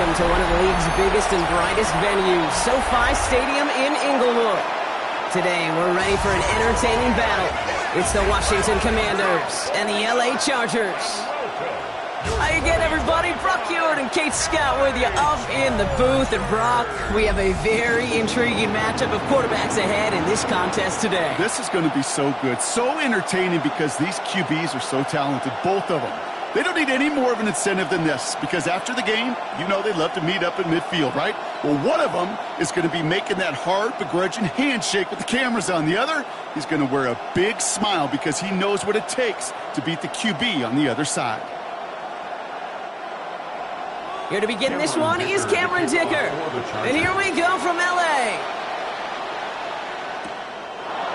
welcome to one of the league's biggest and brightest venues, SoFi Stadium in Inglewood. Today, we're ready for an entertaining battle. It's the Washington Commanders and the LA Chargers. Hi again, everybody. Brock Ewart and Kate Scott with you up in the booth. And Brock, we have a very intriguing matchup of quarterbacks ahead in this contest today. This is going to be so good, so entertaining because these QBs are so talented, both of them. They don't need any more of an incentive than this because after the game, you know they love to meet up in midfield, right? Well, one of them is going to be making that hard, begrudging handshake with the cameras on. The other, he's going to wear a big smile because he knows what it takes to beat the QB on the other side. Here to begin this one is Cameron Dicker. And here we go from LA.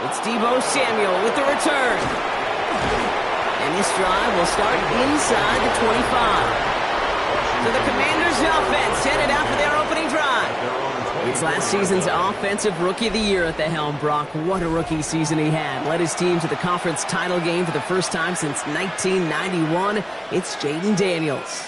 It's Deebo Samuel with the return. And this drive will start inside the 25. So the Commanders' offense headed out for their opening drive. It's last season's Offensive Rookie of the Year at the helm. Brock, what a rookie season he had. Led his team to the conference title game for the first time since 1991. It's Jaden Daniels.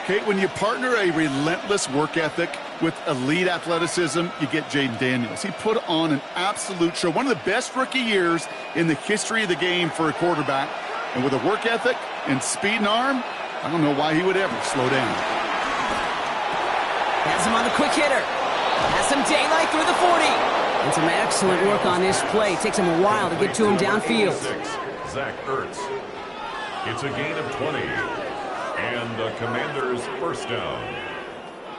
Kate, when you partner a relentless work ethic with elite athleticism, you get Jaden Daniels. He put on an absolute show. One of the best rookie years in the history of the game for a quarterback. And with a work ethic and speed and arm, I don't know why he would ever slow down. Has him on the quick hitter. Has some daylight through the 40. And some excellent work on this play. Takes him a while to get to him downfield. Zach Ertz. It's a gain of 20. And the Commanders' first down.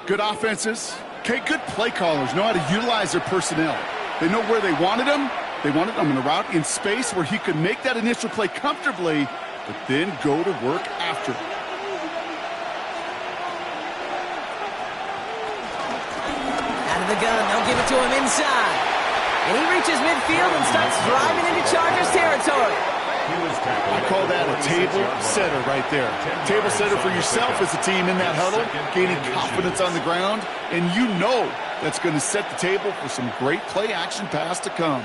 Good offenses. Okay, good play callers know how to utilize their personnel. They know where they wanted them. They wanted him in a route in space where he could make that initial play comfortably, but then go to work after. Out of the gun, they'll give it to him inside. And he reaches midfield and starts driving into Chargers territory. I call that a table setter right there. Table setter for yourself as a team in that huddle, gaining confidence on the ground, and you know that's going to set the table for some great play action pass to come.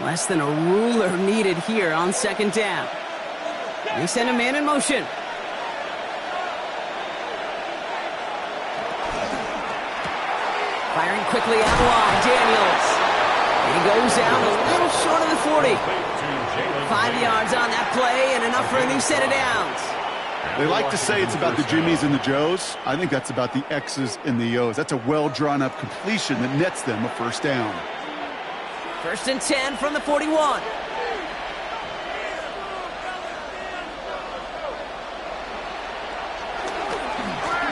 Less than a ruler needed here on second down. They send a man in motion. Firing quickly out wide, Daniels. And he goes out a little short of the 40. 5 yards on that play and enough for a new set of downs. They like to say it's about the Jimmies and the Joes. I think that's about the X's and the O's. That's a well-drawn-up completion that nets them a first down. First and 10 from the 41.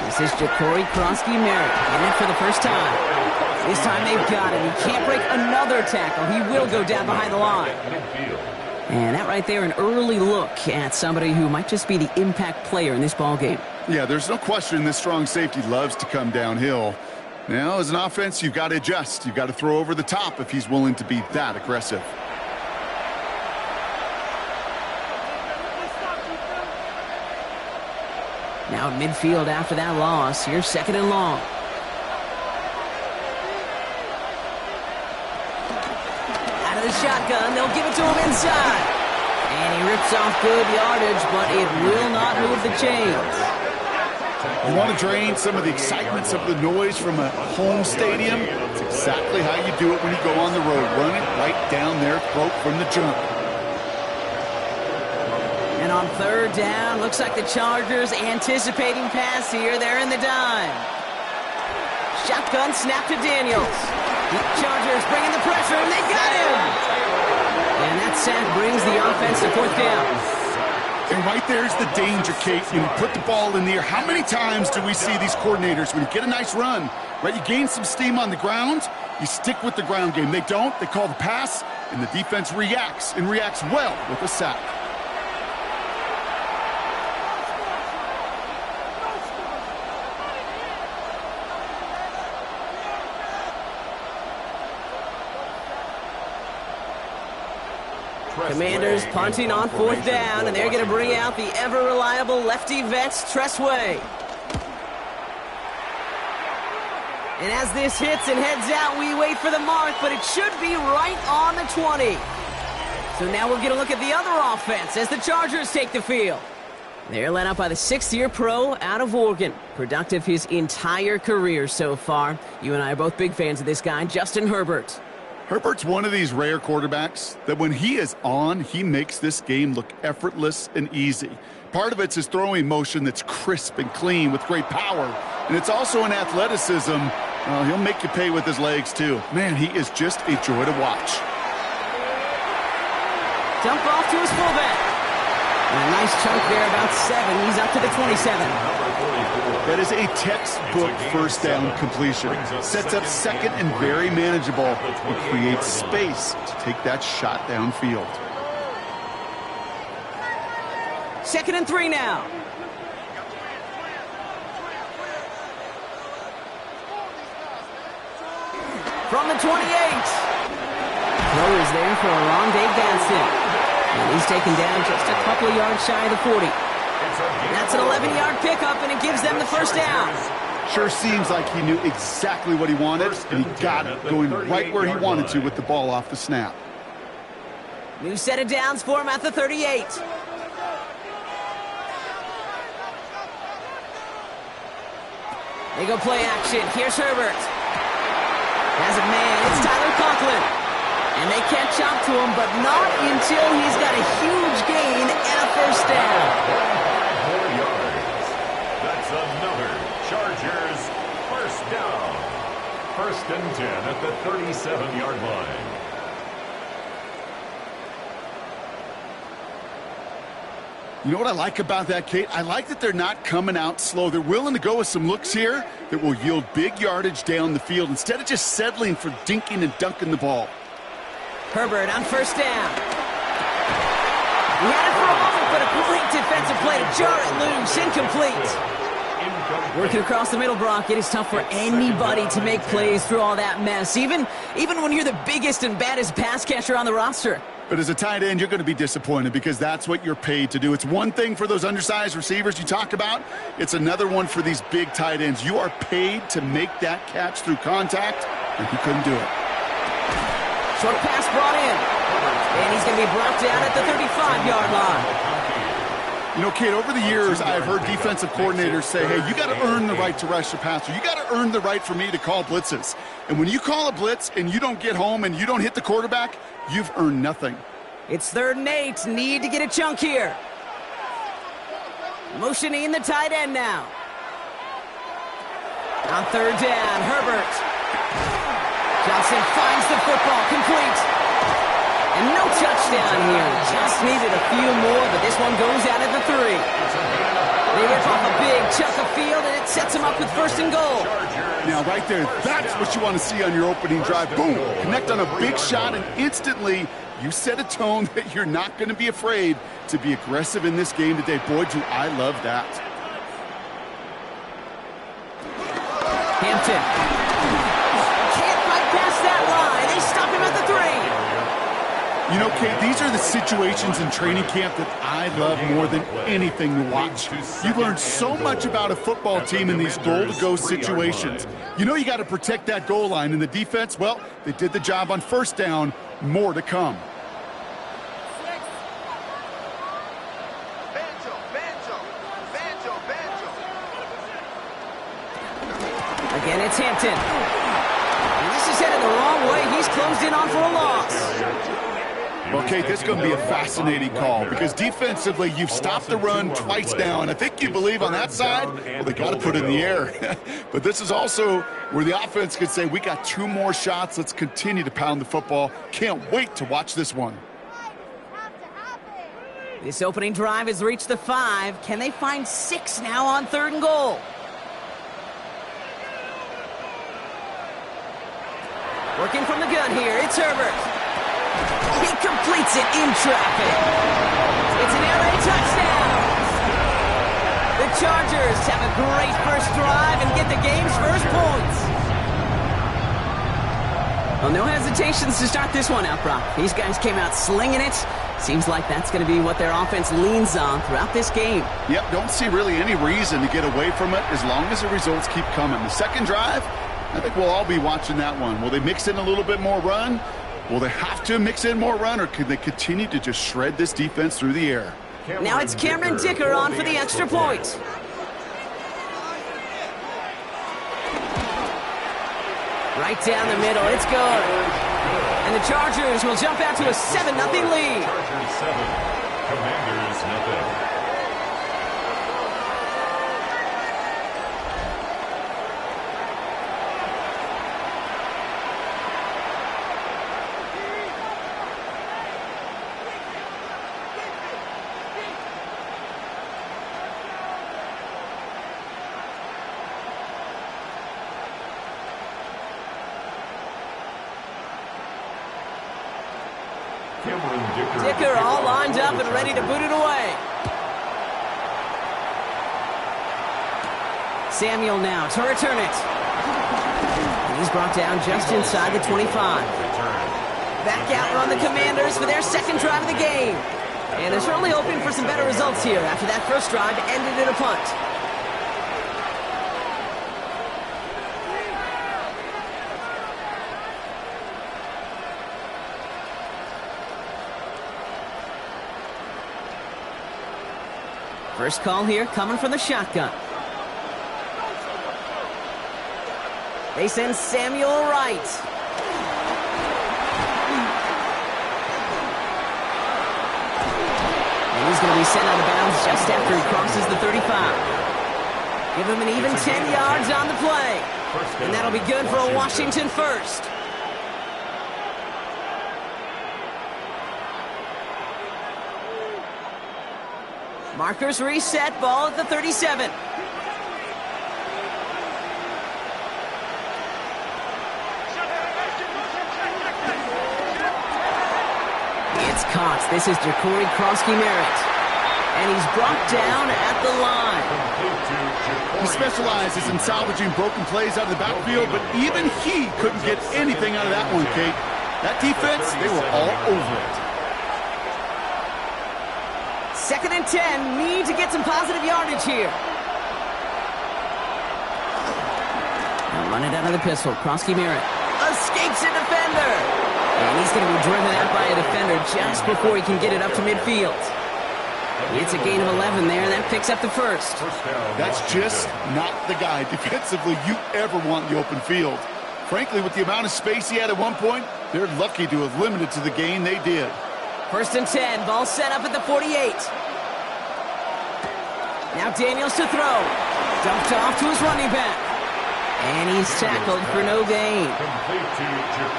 This is Ja'Cory Krosky-Merritt in it for the first time. This time they've got him. He can't break another tackle. He will go down behind the line. And that right there, an early look at somebody who might just be the impact player in this ballgame. Yeah, there's no question this strong safety loves to come downhill. Now, as an offense, you've got to adjust. You've got to throw over the top if he's willing to be that aggressive. Now at midfield after that loss. Here's second and long. Out of the shotgun, they'll give it to him inside. And he rips off good yardage, but it will not move the chains. You want to drain some of the excitement, some of the noise from a home stadium? It's exactly how you do it when you go on the road. Run it right down their throat from the jump. And on third down, looks like the Chargers anticipating pass here. They're in the dime. Shotgun snap to Daniels. The Chargers bringing the pressure, and they got him! And that sack brings the offense to fourth down. And right there's the danger, Kate. When you put the ball in the air, how many times do we see these coordinators, when you get a nice run, right, you gain some steam on the ground, you stick with the ground game. They don't, they call the pass, and the defense reacts, and reacts well with a sack. Commanders punting on fourth down, and they're going to bring out the ever-reliable lefty vets, Tressway. And as this hits and heads out, we wait for the mark, but it should be right on the 20. So now we'll get a look at the other offense as the Chargers take the field. They're led out by the sixth-year pro out of Oregon. Productive his entire career so far. You and I are both big fans of this guy, Justin Herbert. Herbert's one of these rare quarterbacks that when he is on, he makes this game look effortless and easy. Part of it's his throwing motion that's crisp and clean with great power. And it's also an athleticism. He'll make you pay with his legs, too. Man, he is just a joy to watch. Dump off to his fullback. And a nice chunk there, about 7. He's up to the 27. That is a textbook first down completion. Sets up second and very manageable. It creates space to take that shot downfield. 2nd and 3 now. From the 28. Throw is there for Dave Gadsden. And he's taken down just a couple of yards shy of the 40. That's an 11-yard pickup, and it gives them the first down. Sure seems like he knew exactly what he wanted, and he got it, going right where he wanted to with the ball off the snap. New set of downs for him at the 38. They go play action. Here's Herbert. Has a man. It's Tyler Conklin. And they catch up to him, but not until he's got a huge gain and a first down. 4 yards. That's another Chargers first down. 1st and 10 at the 37-yard line. You know what I like about that, Kate? I like that they're not coming out slow. They're willing to go with some looks here that will yield big yardage down the field instead of just settling for dinking and dunking the ball. Herbert on first down. He had it for a moment, but a great defensive play to jar it loose. Incomplete. Working across the middle, Brock, it is tough for anybody to make plays through all that mess, even when you're the biggest and baddest pass catcher on the roster. But as a tight end, you're going to be disappointed because that's what you're paid to do. It's one thing for those undersized receivers you talk about. It's another one for these big tight ends. You are paid to make that catch through contact, and he couldn't do it. Short pass brought in, and he's going to be brought down at the 35-yard line. You know, Kate, over the years, I've heard defensive coordinators say, hey, you got to earn the right to rush the passer. You got to earn the right for me to call blitzes. And when you call a blitz and you don't get home and you don't hit the quarterback, you've earned nothing. It's 3rd and 8. Need to get a chunk here. Motioning the tight end now. On 3rd down, Herbert. Johnson finds the football, complete. And no touchdown here. Just needed a few more, but this one goes out at the 3. They rip off a big chunk of field, and it sets them up with 1st and goal. Now, right there, that's what you want to see on your opening drive. Boom! Connect on a big shot, and instantly you set a tone that you're not going to be afraid to be aggressive in this game today. Boy, do I love that. Hampton. They stop him at the 3. You know, Kate, these are the situations in training camp that I love more than anything to watch. You learn so much about a football team in these goal-to-go situations. You know you got to protect that goal line, and the defense, well, they did the job on first down. More to come. Again, it's Hampton. This is headed the wrong way. He's closed in on for a loss. Well, Kate, this is going to be a fascinating call because defensively, you've stopped the run twice now, and I think you believe on that side, well, they got to put it in the air. But this is also where the offense could say, we got 2 more shots. Let's continue to pound the football. Can't wait to watch this one. This opening drive has reached the 5. Can they find 6 now on 3rd and goal? Working from the gun here, it's Herbert. He completes it in traffic. It's an air raid touchdown. The Chargers have a great first drive and get the game's first points. Well, no hesitations to start this one out, Brock. These guys came out slinging it. Seems like that's going to be what their offense leans on throughout this game. Yep, don't see really any reason to get away from it as long as the results keep coming. The second drive, I think we'll all be watching that one. Will they mix in a little bit more run? Will they have to mix in more run, or can they continue to just shred this defense through the air? Now it's Cameron Dicker on for the extra point. Right down the middle, it's good. And the Chargers will jump out to a 7-0 lead. Chargers 7, Commanders nothing. Dicker all lined up and ready to boot it away. Samuel now to return it. And he's brought down just inside the 25. Back out run the Commanders for their second drive of the game. And they're certainly hoping for some better results here after that first drive ended in a punt. First call here coming from the shotgun. They send Samuel right. And he's going to be sent out of bounds just after he crosses the 35. Give him an even 10 yards on the play. And that'll be good for a Washington first. Markers reset, ball at the 37. It's caught. This is Jacory Krosky-Merritt. And he's brought down at the line. He specializes in salvaging broken plays out of the backfield, but even he couldn't get anything out of that one, Kate. That defense, they were all over it. 2nd and 10, need to get some positive yardage here. Now run it out of the pistol. Krosky-Merritt escapes a defender. And he's going to be driven out by a defender just before he can get it up to midfield. It's a gain of 11 there. That picks up the first. That's just not the guy defensively you ever want in the open field. Frankly, with the amount of space he had at one point, they're lucky to have limited to the gain they did. 1st and 10, ball set up at the 48. Now Daniels to throw. Dumped off to his running back. And he's tackled for no gain.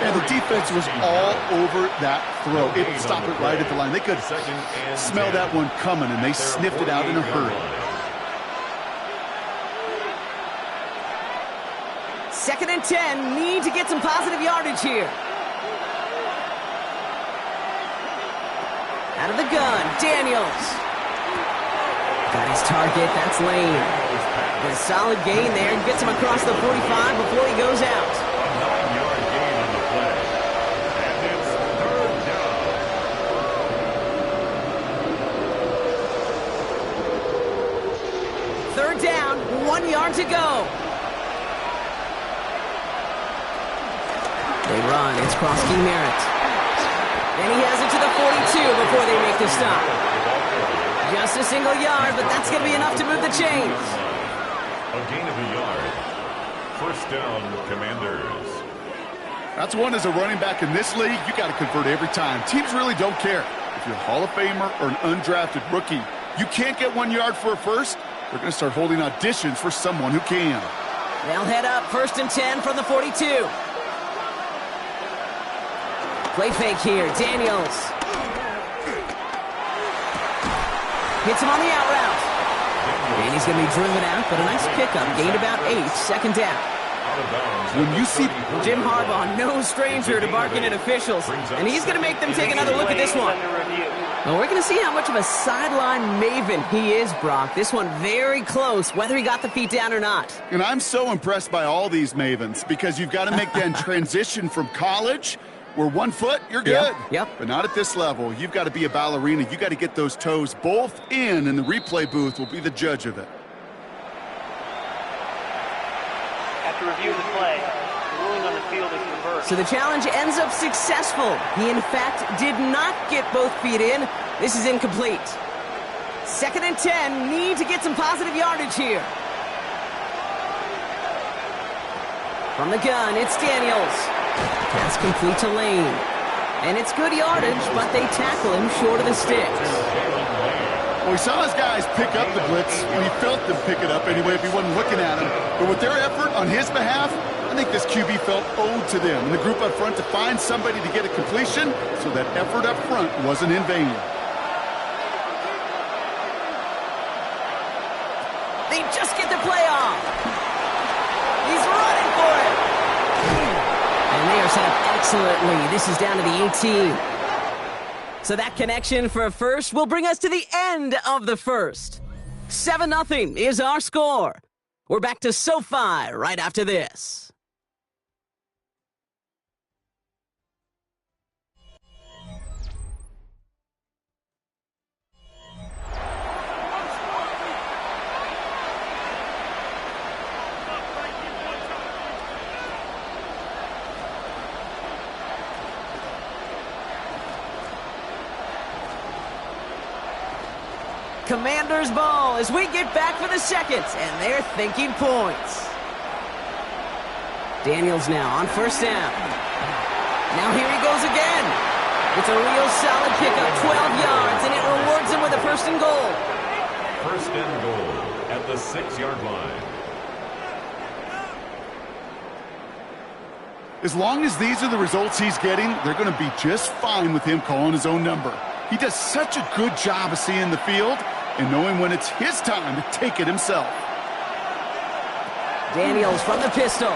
And the defense was all over that throw. Able to stop it right at the line. They could smell that one coming, and they sniffed it out in a hurry. 2nd and 10, need to get some positive yardage here. Out of the gun, Daniels. Got his target, that's Lane. But a solid gain there, gets him across the 45 before he goes out. A 9-yard gain on the play. And it's 3rd down. 3rd down, 1 yard to go. They run, it's Krosky-Merritt. And he has it to the 42 before they make the stop. Just a single yard, but that's going to be enough to move the chains. A gain of a yard. 1st down, Commanders. That's one as a running back in this league, you got to convert every time. Teams really don't care. If you're a Hall of Famer or an undrafted rookie, you can't get 1 yard for a first, they're going to start holding auditions for someone who can. They'll head up 1st and 10 from the 42. Play fake here, Daniels. Hits him on the out route. And he's going to be driven out, but a nice pickup. Gained about 8, 2nd down. When you see Jim Harbaugh, no stranger to barking at officials, and he's going to make them take another look at this one. Well, we're going to see how much of a sideline maven he is, Brock. This one very close, whether he got the feet down or not. And I'm so impressed by all these mavens because you've got to make that transition from college where 1 foot, you're good. Yep. But not at this level. You've got to be a ballerina. You've got to get those toes both in, and the replay booth will be the judge of it. After reviewing the play, the ruling on the field is reversed. So the challenge ends up successful. He, in fact, did not get both feet in. This is incomplete. 2nd and 10. Need to get some positive yardage here. From the gun, it's Daniels. Pass complete to Lane. And it's good yardage, but they tackle him short of the sticks. Well, he saw his guys pick up the blitz, and he felt them pick it up anyway if he wasn't looking at him. But with their effort on his behalf, I think this QB felt owed to them and the group up front to find somebody to get a completion, so that effort up front wasn't in vain. They just get the play off. He's running for it. And they are set up excellently. This is down to the 18. So that connection for a first will bring us to the end of the first. 7-0 is our score. We're back to SoFi right after this. Commanders ball as we get back for the seconds, and they're thinking points. Daniels now on 1st down. Now here he goes again. It's a real solid pickup, 12 yards, and it rewards him with a 1st and goal. 1st and goal at the 6-yard line. As long as these are the results he's getting, they're going to be just fine with him calling his own number. He does such a good job of seeing the field and knowing when it's his time to take it himself. Daniels from the pistol.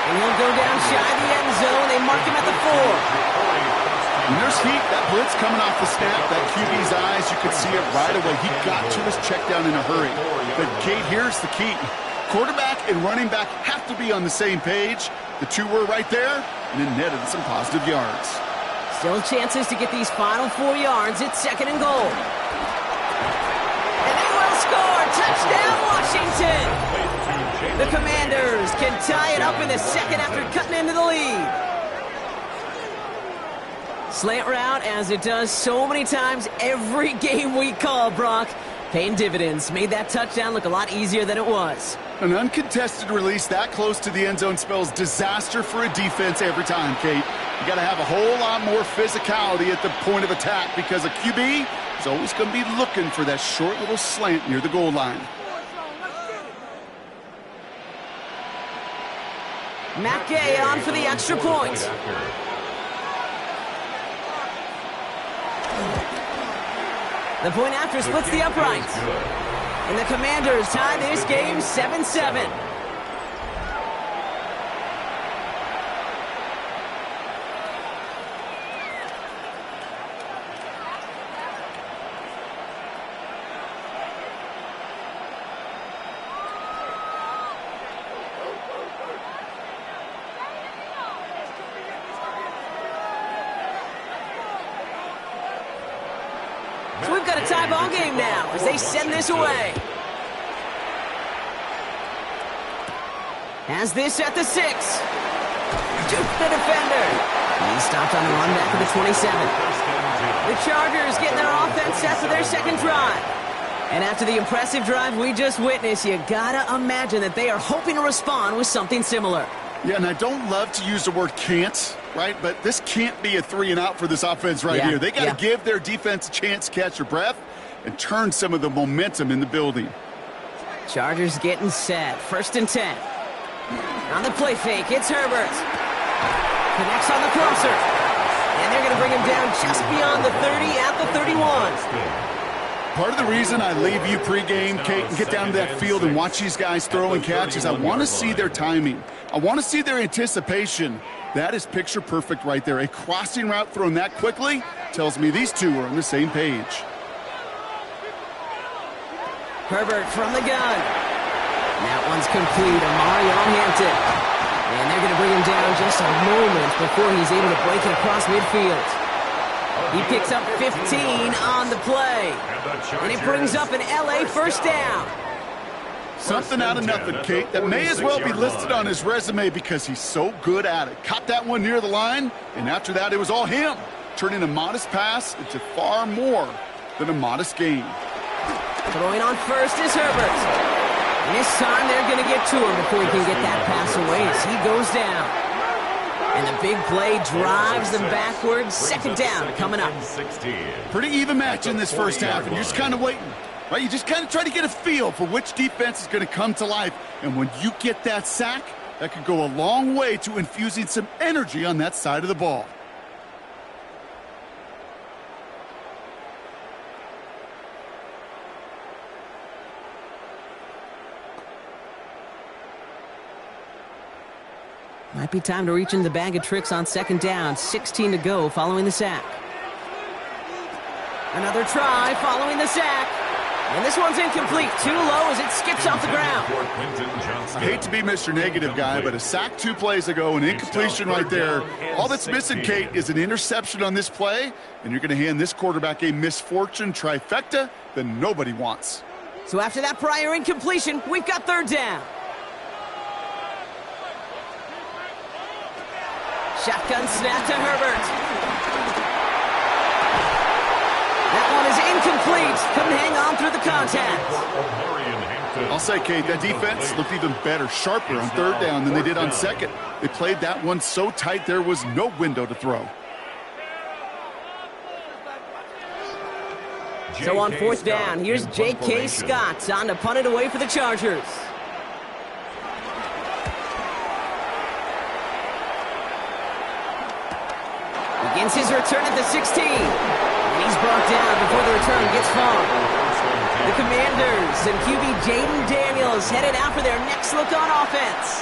And he'll go down shy of the end zone. They mark him at the 4. When there's heat, that blitz coming off the snap, that QB's eyes, you could see it right away. He got to his check down in a hurry. But, Kate, here's the key. Quarterback and running back have to be on the same page. The two were right there, and it netted some positive yards. Still chances to get these final 4 yards. It's 2nd and goal. And they will score. Touchdown, Washington. The Commanders can tie it up in the 2nd after cutting into the lead. Slant route, as it does so many times every game we call, Brock. Paying dividends. Made that touchdown look a lot easier than it was. An uncontested release that close to the end zone spells disaster for a defense every time, Kate. You got to have a whole lot more physicality at the point of attack because a QB is always going to be looking for that short little slant near the goal line. Matt Gay on for the extra point. The point after splits the uprights. And the Commanders tie this game 7-7. So we've got a tie ball game now as they send this away. Has this at the 6. Juke the defender. He's stopped on the run back of the 27. The Chargers getting their offense set for their 2nd drive. And after the impressive drive we just witnessed, you gotta imagine that they are hoping to respond with something similar. Yeah, and I don't love to use the word can't, right? But this can't be a 3-and-out for this offense here. They got to give their defense a chance to catch their breath and turn some of the momentum in the building. Chargers getting set. 1st and 10. On the play fake, it's Herbert. Connects on the crosser. And they're going to bring him down just beyond the 30 at the 31. Part of the reason I leave you pregame, Kate, and get down to that field and watch these guys throw and catch is I want to see their timing. I want to see their anticipation. That is picture perfect right there. A crossing route thrown that quickly tells me these two are on the same page. Herbert from the gun. That one's complete. Amari on Hampton. And they're going to bring him down just a moment before he's able to break it across midfield. He picks up 15 on the play. And it brings up an LA 1st down. Something out of nothing, Kate, that may as well be listed on his resume because he's so good at it. Caught that one near the line, and after that it was all him. turning a modest pass into far more than a modest gain. Throwing on first is Herbert. And this time they're going to get to him before he can get that pass away as he goes down. And the big play drives them backwards. Second down coming up. Pretty even match in this first half, and you're just kind of waiting. Right? You just kind of try to get a feel for which defense is going to come to life. And when you get that sack, that could go a long way to infusing some energy on that side of the ball. Might be time to reach into the bag of tricks on second down. 16 to go following the sack. Another try following the sack. And this one's incomplete. Too low as it skips off the ground. I hate to be Mr. Negative guy, but a sack 2 plays ago, an incompletion right there. All that's missing, Kate, is an interception on this play, and you're going to hand this quarterback a misfortune trifecta that nobody wants. So after that prior incompletion, we've got third down. Shotgun snap to Herbert. That one is incomplete. Couldn't hang on through the contact. I'll say, Kate, that defense looked even better, sharper on third down than they did on second. They played that one so tight there was no window to throw. So on fourth down, here's J.K. Scott on to punt it away for the Chargers. Begins his return at the 16. And he's brought down before the return gets far. The Commanders and QB Jaden Daniels headed out for their next look on offense.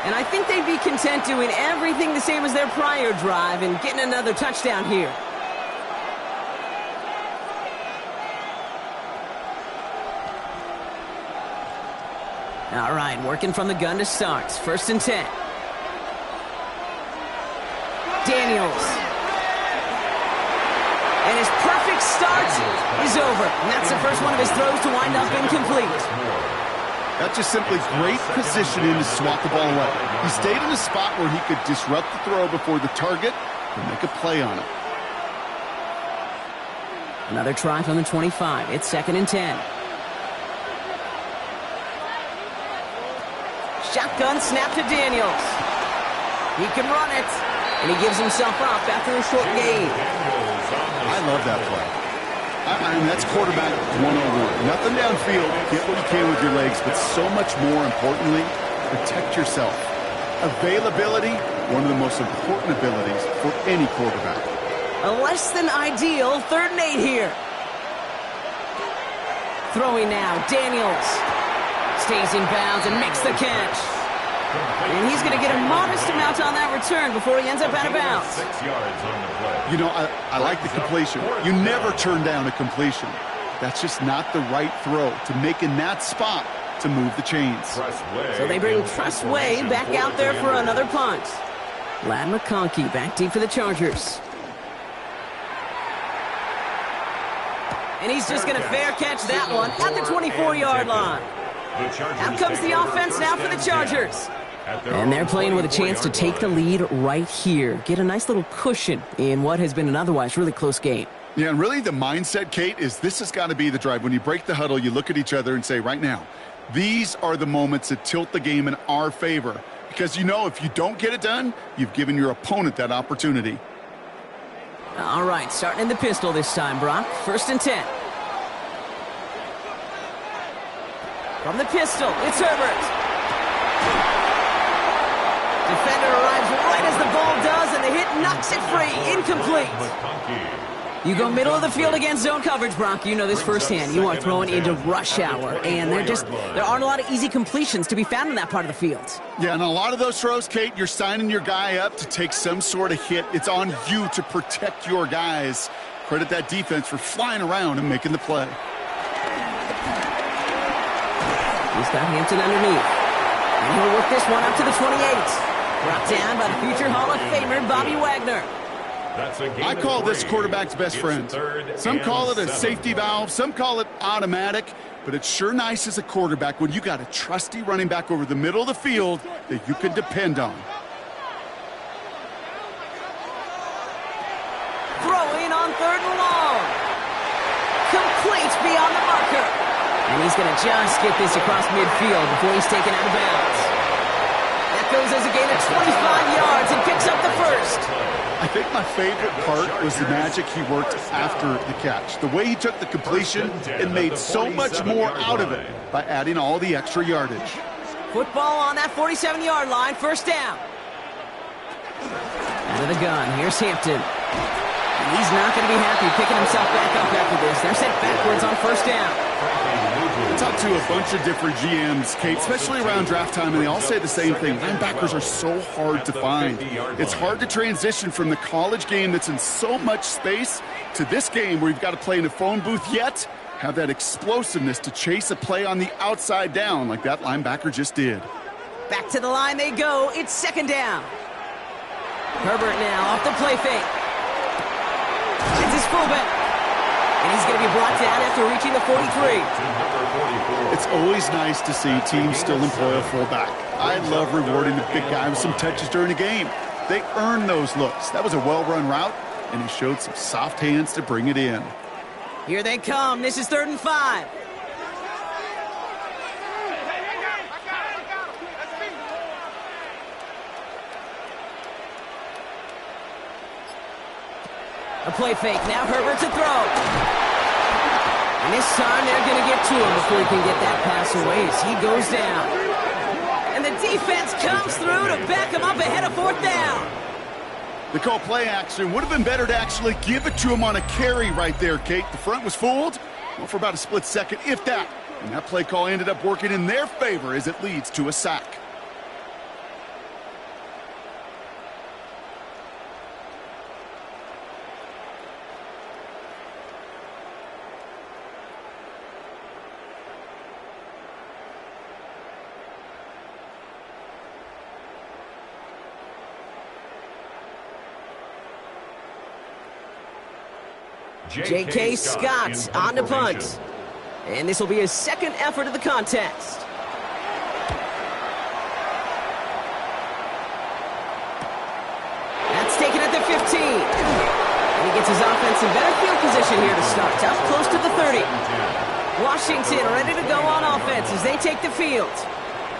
And I think they'd be content doing everything the same as their prior drive and getting another touchdown here. All right, working from the gun to start. First and 10. Daniels. And his perfect start is over. And that's the first one of his throws to wind up incomplete. That's just simply great positioning to swat the ball away. He stayed in a spot where he could disrupt the throw before the target and make a play on it. Another try from the 25. It's second and 10. Shotgun snap to Daniels. He can run it. And he gives himself up after a short gain. I love that play. I mean, that's quarterback 101. Nothing downfield. Get what you can with your legs, but so much more importantly, protect yourself. Availability, one of the most important abilities for any quarterback. A less than ideal 3rd and 8 here. Throwing now, Daniels. Stays in bounds and makes the catch. And he's going to get a modest amount on that return before he ends up out of bounds. 6 yards on the play. You know, I like the completion. You never turn down a completion. That's just not the right throw to make in that spot to move the chains. So they bring Tressway back out there for another punt. Lad McConkey back deep for the Chargers. And he's just going to fair catch that one at the 24-yard line. Out comes the offense now for the Chargers. And they're playing with a chance to take the lead right here. Get a nice little cushion in what has been an otherwise really close game. Yeah, and really the mindset, Kate, is this has got to be the drive. When you break the huddle, you look at each other and say, right now, these are the moments that tilt the game in our favor. Because you know if you don't get it done, you've given your opponent that opportunity. All right, starting in the pistol this time, Brock. 1st and 10. From the pistol, it's Herbert. Defender arrives right as the ball does, and the hit knocks it free. Incomplete. You go middle of the field against zone coverage, Brock. You know this firsthand. You are throwing into rush hour, and there aren't a lot of easy completions to be found in that part of the field. Yeah, and a lot of those throws, Kate, you're signing your guy up to take some sort of hit. It's on you to protect your guys. Credit that defense for flying around and making the play. He's got Hampton underneath. And he'll work this one up to the 28. Brought down by the future Hall of Famer, Bobby Wagner. I call this quarterback's best friend. Some call it a safety valve, some call it automatic, but it's sure nice as a quarterback when you got a trusty running back over the middle of the field that you can depend on. on 3rd and long. Complete beyond the marker. And he's going to just get this across midfield before he's taken out of bounds. That goes as a gain of 25 yards and picks up the first. I think my favorite part was the magic he worked after the catch. The way he took the completion and made so much more out of it by adding all the extra yardage. Football on that 47-yard line, 1st down. Out of the gun, here's Hampton. And he's not going to be happy picking himself back up after this. They're sent backwards on 1st down. I talked to a bunch of different GMs, Kate, especially around draft time, and they all say the same thing. Linebackers are so hard to find. It's hard to transition from the college game that's in so much space to this game where you've got to play in a phone booth, yet have that explosiveness to chase a play on the outside down like that linebacker just did. Back to the line they go. It's 2nd down. Herbert now off the play fake. It's his fullback. And he's going to be brought down after reaching the 43. It's always nice to see teams still employ a fullback. I love rewarding the big guy with some touches during the game. They earn those looks. That was a well-run route, and he showed some soft hands to bring it in. Here they come. This is 3rd and 5. A play fake. Now Herbert to throw. And this time they're going to get to him before he can get that pass away as he goes down. And the defense comes through to back him up ahead of 4th down. They call play action. Would have been better to actually give it to him on a carry right there, Kate. The front was fooled, well, for about a split second, if that. And that play call ended up working in their favor as it leads to a sack. J.K. Scott on to punt. And this will be his 2nd effort of the contest. That's taken at the 15. And he gets his offense in better field position here to start. Up close to the 30. Washington ready to go on offense as they take the field.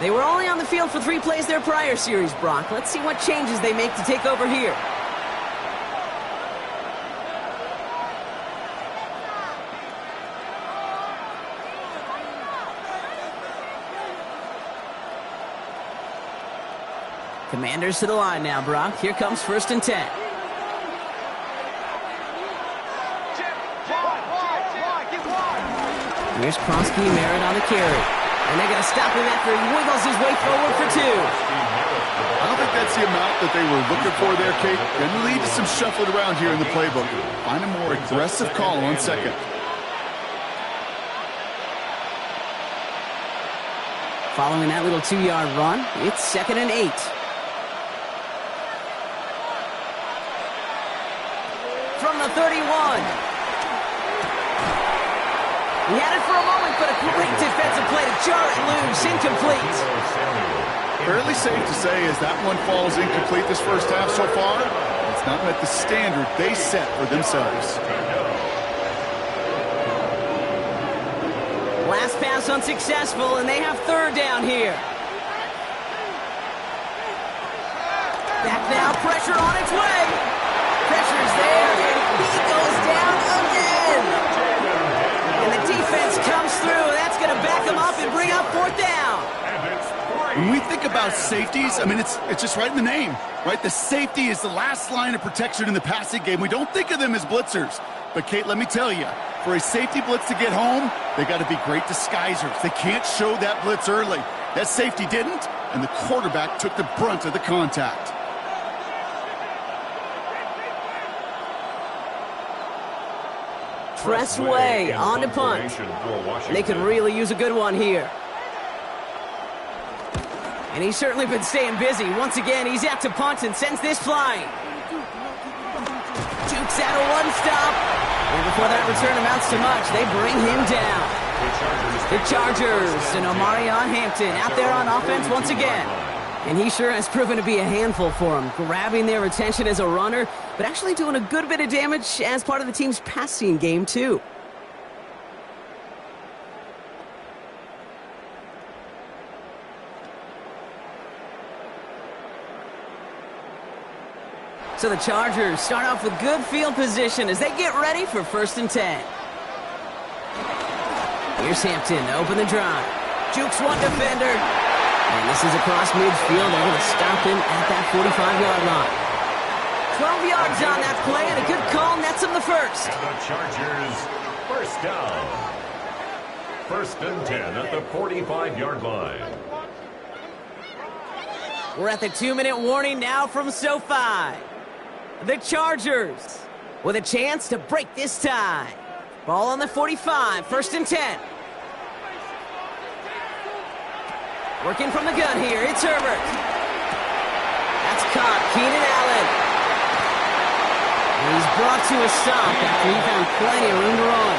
They were only on the field for 3 plays their prior series, Brock. Let's see what changes they make to take over here. Commanders to the line now, Brock. Here comes 1st and 10. Here's Kronsky, Merritt on the carry. And they're going to stop him after he wiggles his way forward for 2. I don't think that's the amount that they were looking for there, Kate. Going to lead to some shuffling around here in the playbook. Find a more aggressive call on 2nd. Following that little 2-yard run, it's 2nd and 8. From the 31. He had it for a moment, but a great defensive play to jar it loose. Incomplete. Fairly safe to say as that one falls incomplete this first half so far, it's not met the standard they set for themselves. Last pass unsuccessful, and they have 3rd down here. Back now, pressure on its way. Pressure's there, and he goes down again. And the defense comes through. That's going to back him up and bring up 4th down. When we think about safeties, I mean, it's just right in the name, right? The safety is the last line of protection in the passing game. We don't think of them as blitzers. But, Kate, let me tell you, for a safety blitz to get home, they got to be great disguisers. They can't show that blitz early. That safety didn't, and the quarterback took the brunt of the contact. Press way on the punt. They could really use a good one here. And he's certainly been staying busy. Once again, he's out to punt and sends this flying. Jukes out a 1-stop. And before that return amounts to much, they bring him down. The Chargers and Omarion Hampton out there on offense once again. And he sure has proven to be a handful for him, grabbing their attention as a runner, but actually doing a good bit of damage as part of the team's passing game, too. So the Chargers start off with good field position as they get ready for 1st and 10. Here's Hampton to open the drive. Jukes one defender. And this is across midfield. They're going to stop him at that 45-yard line. 12 yards on that play, and a good call nets him the first. And the Chargers, first down. 1st and 10 at the 45-yard line. We're at the 2-minute warning now from SoFi. The Chargers with a chance to break this tie. Ball on the 45, 1st and 10. Working from the gun here, it's Herbert. That's caught, Keenan Allen. And he's brought to a stop after he found plenty of room to run.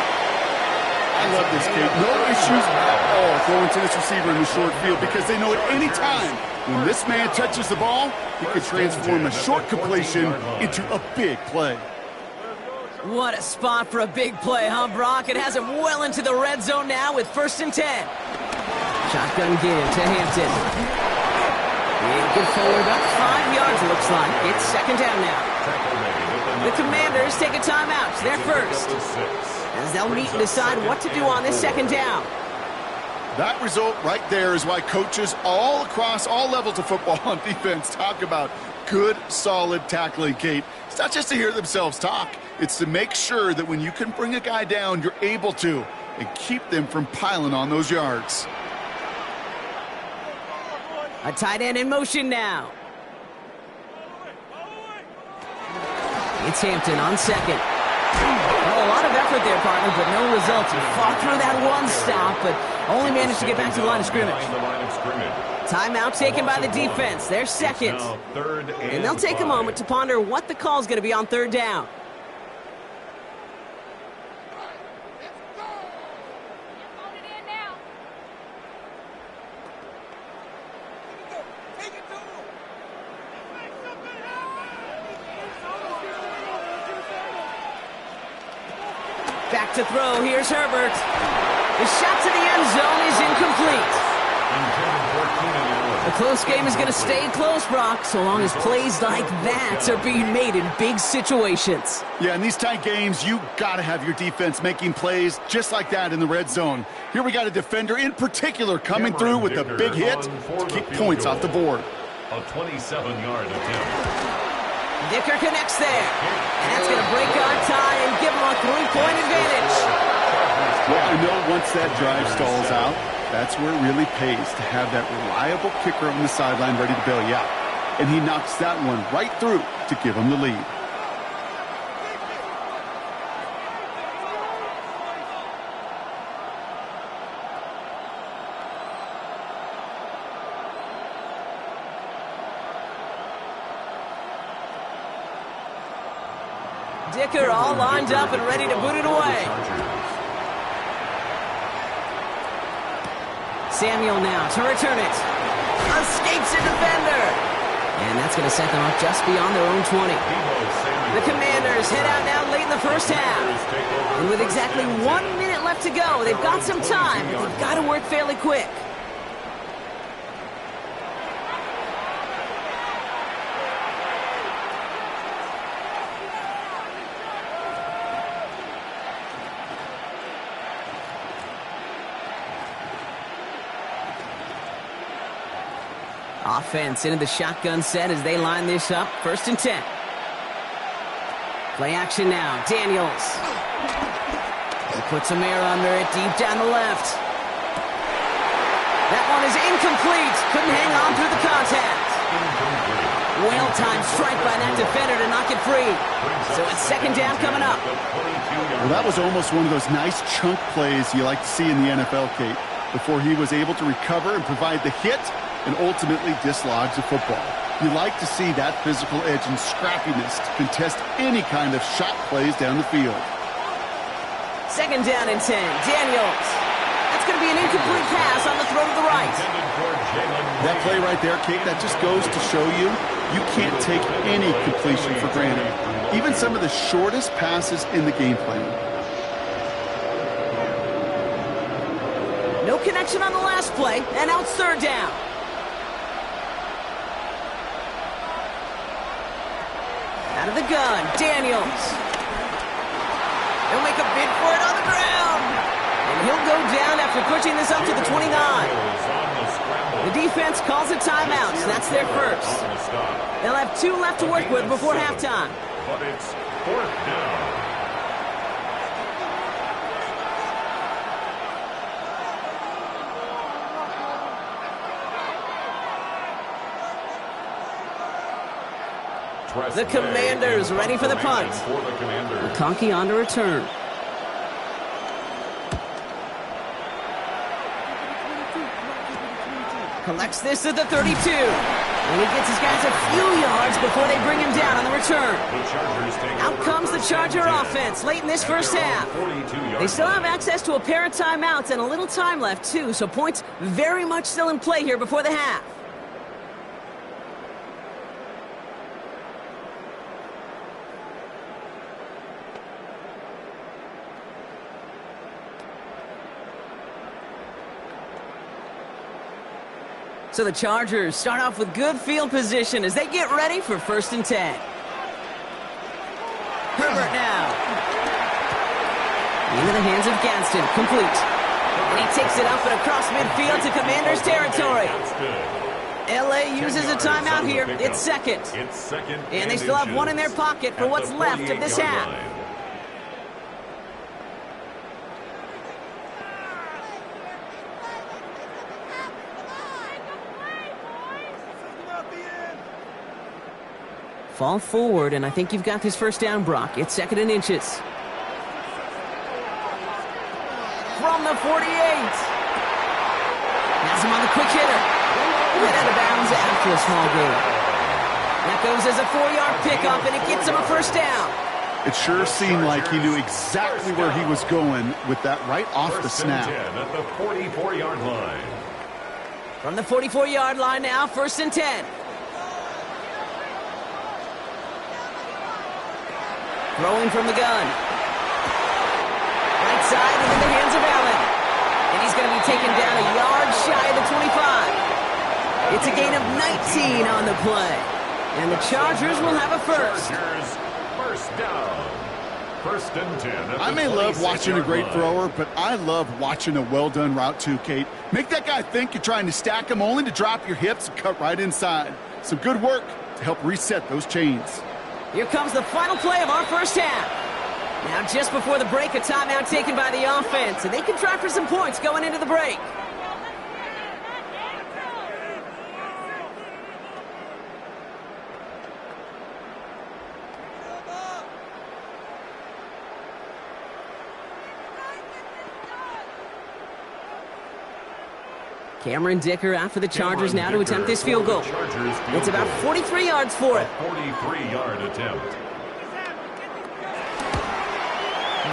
I love this kid. No issues at all going to this receiver in the short field because they know at any time when this man touches the ball, he can transform a short completion into a big play. What a spot for a big play, huh, Brock? It has him well into the red zone now with 1st and 10. Shotgun give to Hampton. Good forward, about 5 yards, it looks like. It's 2nd down now. The Commanders take a timeout. They're first, as they'll meet and decide what to do on this 2nd down. That result right there is why coaches all across all levels of football on defense talk about good, solid tackling, Kate. It's not just to hear themselves talk. It's to make sure that when you can bring a guy down, you're able to, and keep them from piling on those yards. A tight end in motion now. It's Hampton on 2nd. Well, a lot of effort there, partner, but no results. He fought through that one stop, but only managed to get back to the line of scrimmage. Timeout taken by the defense. They're second. And they'll take a moment to ponder what the call is going to be on 3rd down. Back to throw. Here's Herbert. The shot to the end zone is incomplete. The close game is going to stay close, Brock, so long as plays like that are being made in big situations. Yeah, in these tight games, you got to have your defense making plays just like that in the red zone. Here we got a defender in particular coming through with a big hit to keep points off the board. A 27-yard attempt. Dicker connects there. And that's going to break our tie and give him a 3-point advantage. Well, I know once that drive stalls out, that's where it really pays to have that reliable kicker on the sideline ready to bail you out. And he knocks that one right through to give him the lead. Dicker all lined up and ready to boot it away. Samuel now to return it. Escapes a defender. And that's going to set them up just beyond their own 20. The Commanders head out now late in the first half. And with exactly 1 minute left to go, they've got some time, but they've got to work fairly quick. Offense into the shotgun set as they line this up. 1st and 10. Play action now. Daniels. He puts some air under it deep down the left. That one is incomplete. Couldn't hang on through the contact. Well-timed strike by that defender to knock it free. So it's 2nd down coming up. Well, that was almost one of those nice chunk plays you like to see in the NFL, Kate, before he was able to recover and provide the hit and ultimately dislodge the football. You like to see that physical edge and scrappiness to contest any kind of shot plays down the field. 2nd down and 10. Daniels. That's going to be an incomplete pass on the throw to the right. That play right there, Kate, that just goes to show you can't take any completion for granted. Even some of the shortest passes in the game plan. No connection on the last play, and now it's third down. Out of the gun, Daniels. He'll make a bid for it on the ground. And he'll go down after pushing this up to the 29. The defense calls a timeout, so that's their first. They'll have 2 left to work with before halftime. But it's fourth down. The Commanders ready for the punt. McConkey on to return. Collects this at the 32. And he gets his guys a few yards before they bring him down on the return. Out comes the Charger offense late in this first half. They still have access to a pair of timeouts and a little time left, too, so points very much still in play here before the half. So the Chargers start off with good field position as they get ready for 1st and 10. Herbert now. Into the hands of Gadsden, complete. And he takes it up and across midfield to Commanders territory. LA uses a timeout here. It's second. And they still have 1 in their pocket for what's left of this half. Fall forward, and I think you've got this first down, Brock. It's 2nd and inches. From the 48. Has him on the quick hitter. Went out of bounds after a small gain. That goes as a 4-yard pickup, and it gets him a first down. It sure seemed like he knew exactly where he was going with that right off the snap. At the 44-yard line. From the 44-yard line now, 1st and 10. Throwing from the gun. Right side into the hands of Allen. And he's going to be taken down a yard shy of the 25. It's a gain of 19 on the play. And the Chargers will have a first. Chargers, first down. 1st and 10. I may love watching a great thrower, but I love watching a well-done route too, Kate. Make that guy think you're trying to stack him only to drop your hips and cut right inside. Some good work to help reset those chains. Here comes the final play of our first half. Now, just before the break, a timeout taken by the offense, and they can try for some points going into the break. Cameron Dicker out for the Chargers now to attempt this field goal. It's about 43 yards for it. 43-yard attempt.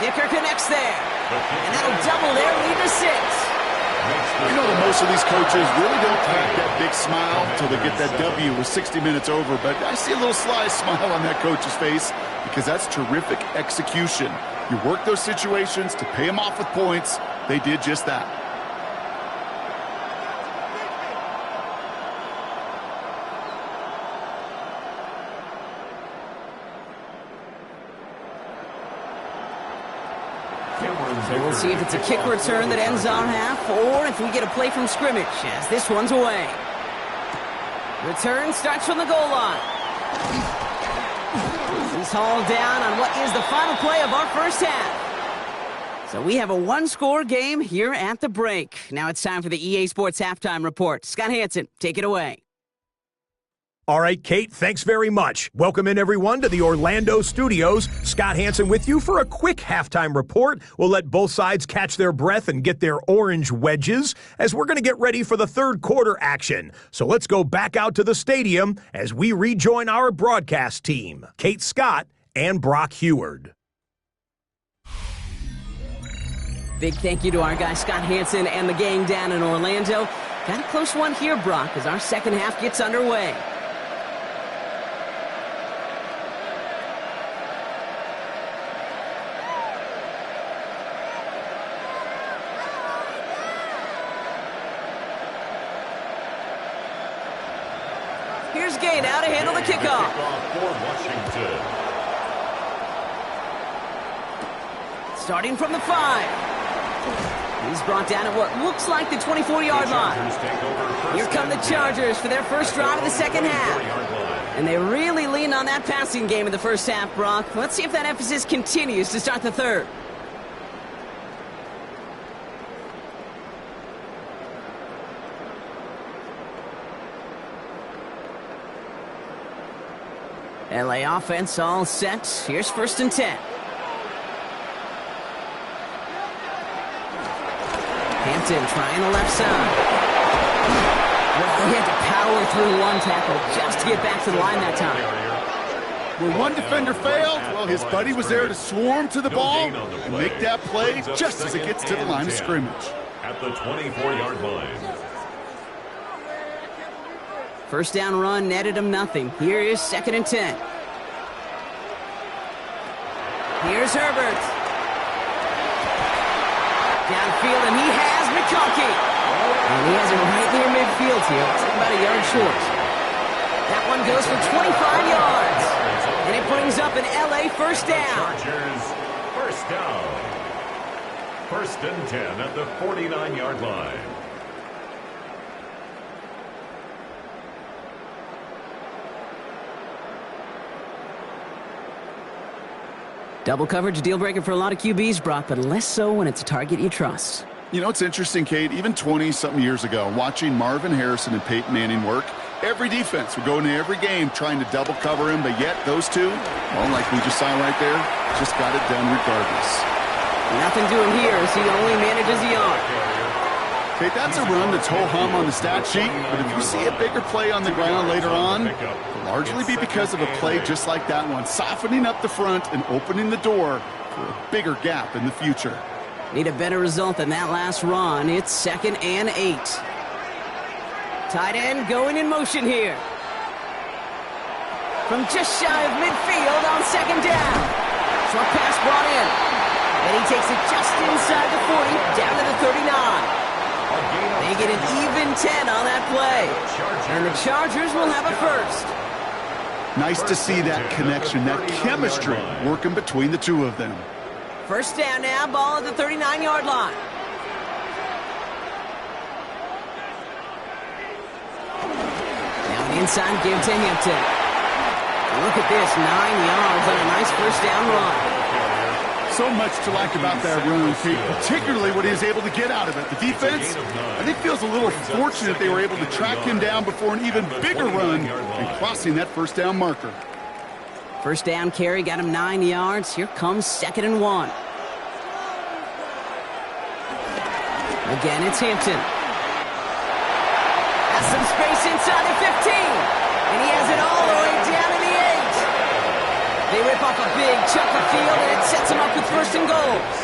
Dicker connects there. And that'll double their lead to 6. You know that most of these coaches really don't have that big smile until they get that W with 60 minutes over, but I see a little sly smile on that coach's face because that's terrific execution. You work those situations to pay them off with points. They did just that. So we'll see if it's a kick return that ends our half, or if we get a play from scrimmage, as this one's away. Return starts from the goal line. He's hauled down on what is the final play of our first half. So we have a 1-score game here at the break. Now it's time for the EA Sports Halftime Report. Scott Hansen, take it away. All right, Kate, thanks very much. Welcome in, everyone, to the Orlando studios. Scott Hansen with you for a quick halftime report. We'll let both sides catch their breath and get their orange wedges as we're going to get ready for the third quarter action. So let's go back out to the stadium as we rejoin our broadcast team, Kate Scott and Brock Heward. Big thank you to our guy Scott Hansen and the gang down in Orlando. Got a close one here, Brock, as our second half gets underway. Here's Gay now to handle the kickoff. For Washington. Starting from the 5. He's brought down at what looks like the 24-yard line. Here come the Chargers for their first drive of the second half. And they really leaned on that passing game in the first half, Brock. Let's see if that emphasis continues to start the third. LA offense all set. Here's 1st and 10. Hampton trying the left side. Well, he had to power through one tackle just to get back to the line that time. When one defender failed, well, his buddy was there to swarm to the ball and make that play just as it gets to the line of scrimmage. At the 24-yard line. First down run netted him nothing. Here is 2nd and 10. Here's Herbert. Downfield, and he has McConkey. And he has it right near midfield here. It's about a yard short. That one goes for 25 yards. And it brings up an LA first down. Chargers, first down. 1st and 10 at the 49-yard line. Double coverage, deal breaker for a lot of QBs, Brock, but less so when it's a target you trust. You know, it's interesting, Kate, even 20-something years ago, watching Marvin Harrison and Peyton Manning work, every defense would go into every game trying to double cover him, but yet those two, well, like we just saw right there, just got it done regardless. Nothing doing here as he only manages the arm. Kate, that's a run that's ho-hum on the stat sheet, but if you see a bigger play on the ground later on, it'll largely be because of a play just like that one, softening up the front and opening the door for a bigger gap in the future. Need a better result than that last run. It's 2nd and 8. Tight end going in motion here. From just shy of midfield on 2nd down. Short pass brought in. And he takes it just inside the 40, down to the 39. They get an even 10 on that play. And the Chargers will have a first. Nice to see that connection, that chemistry working between the two of them. First down now, ball at the 39-yard line. Now an inside give to Hampton. Look at this, 9 yards on a nice first down run. So much to like about that run, Pete, particularly what he was able to get out of it. The defense, I think, feels a little fortunate they were able to track him down before an even bigger run and crossing that first down marker. First down carry got him 9 yards. Here comes 2nd and 1. Again, it's Hampton. Has some space inside the 15. And he has it all the way down to the 8. They rip off a big chunk of field, and it sets them up with 1st and goals.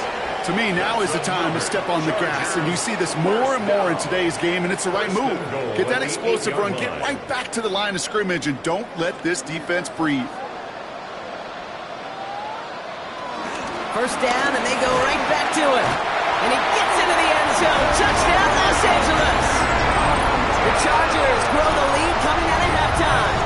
To me, now is the time to step on the gas, and you see this more and more in today's game, and it's the right move. Get that explosive run, get right back to the line of scrimmage, and don't let this defense breathe. First down, and they go right back to it. And he gets into the end zone. Touchdown, Los Angeles. The Chargers grow the lead coming out of halftime.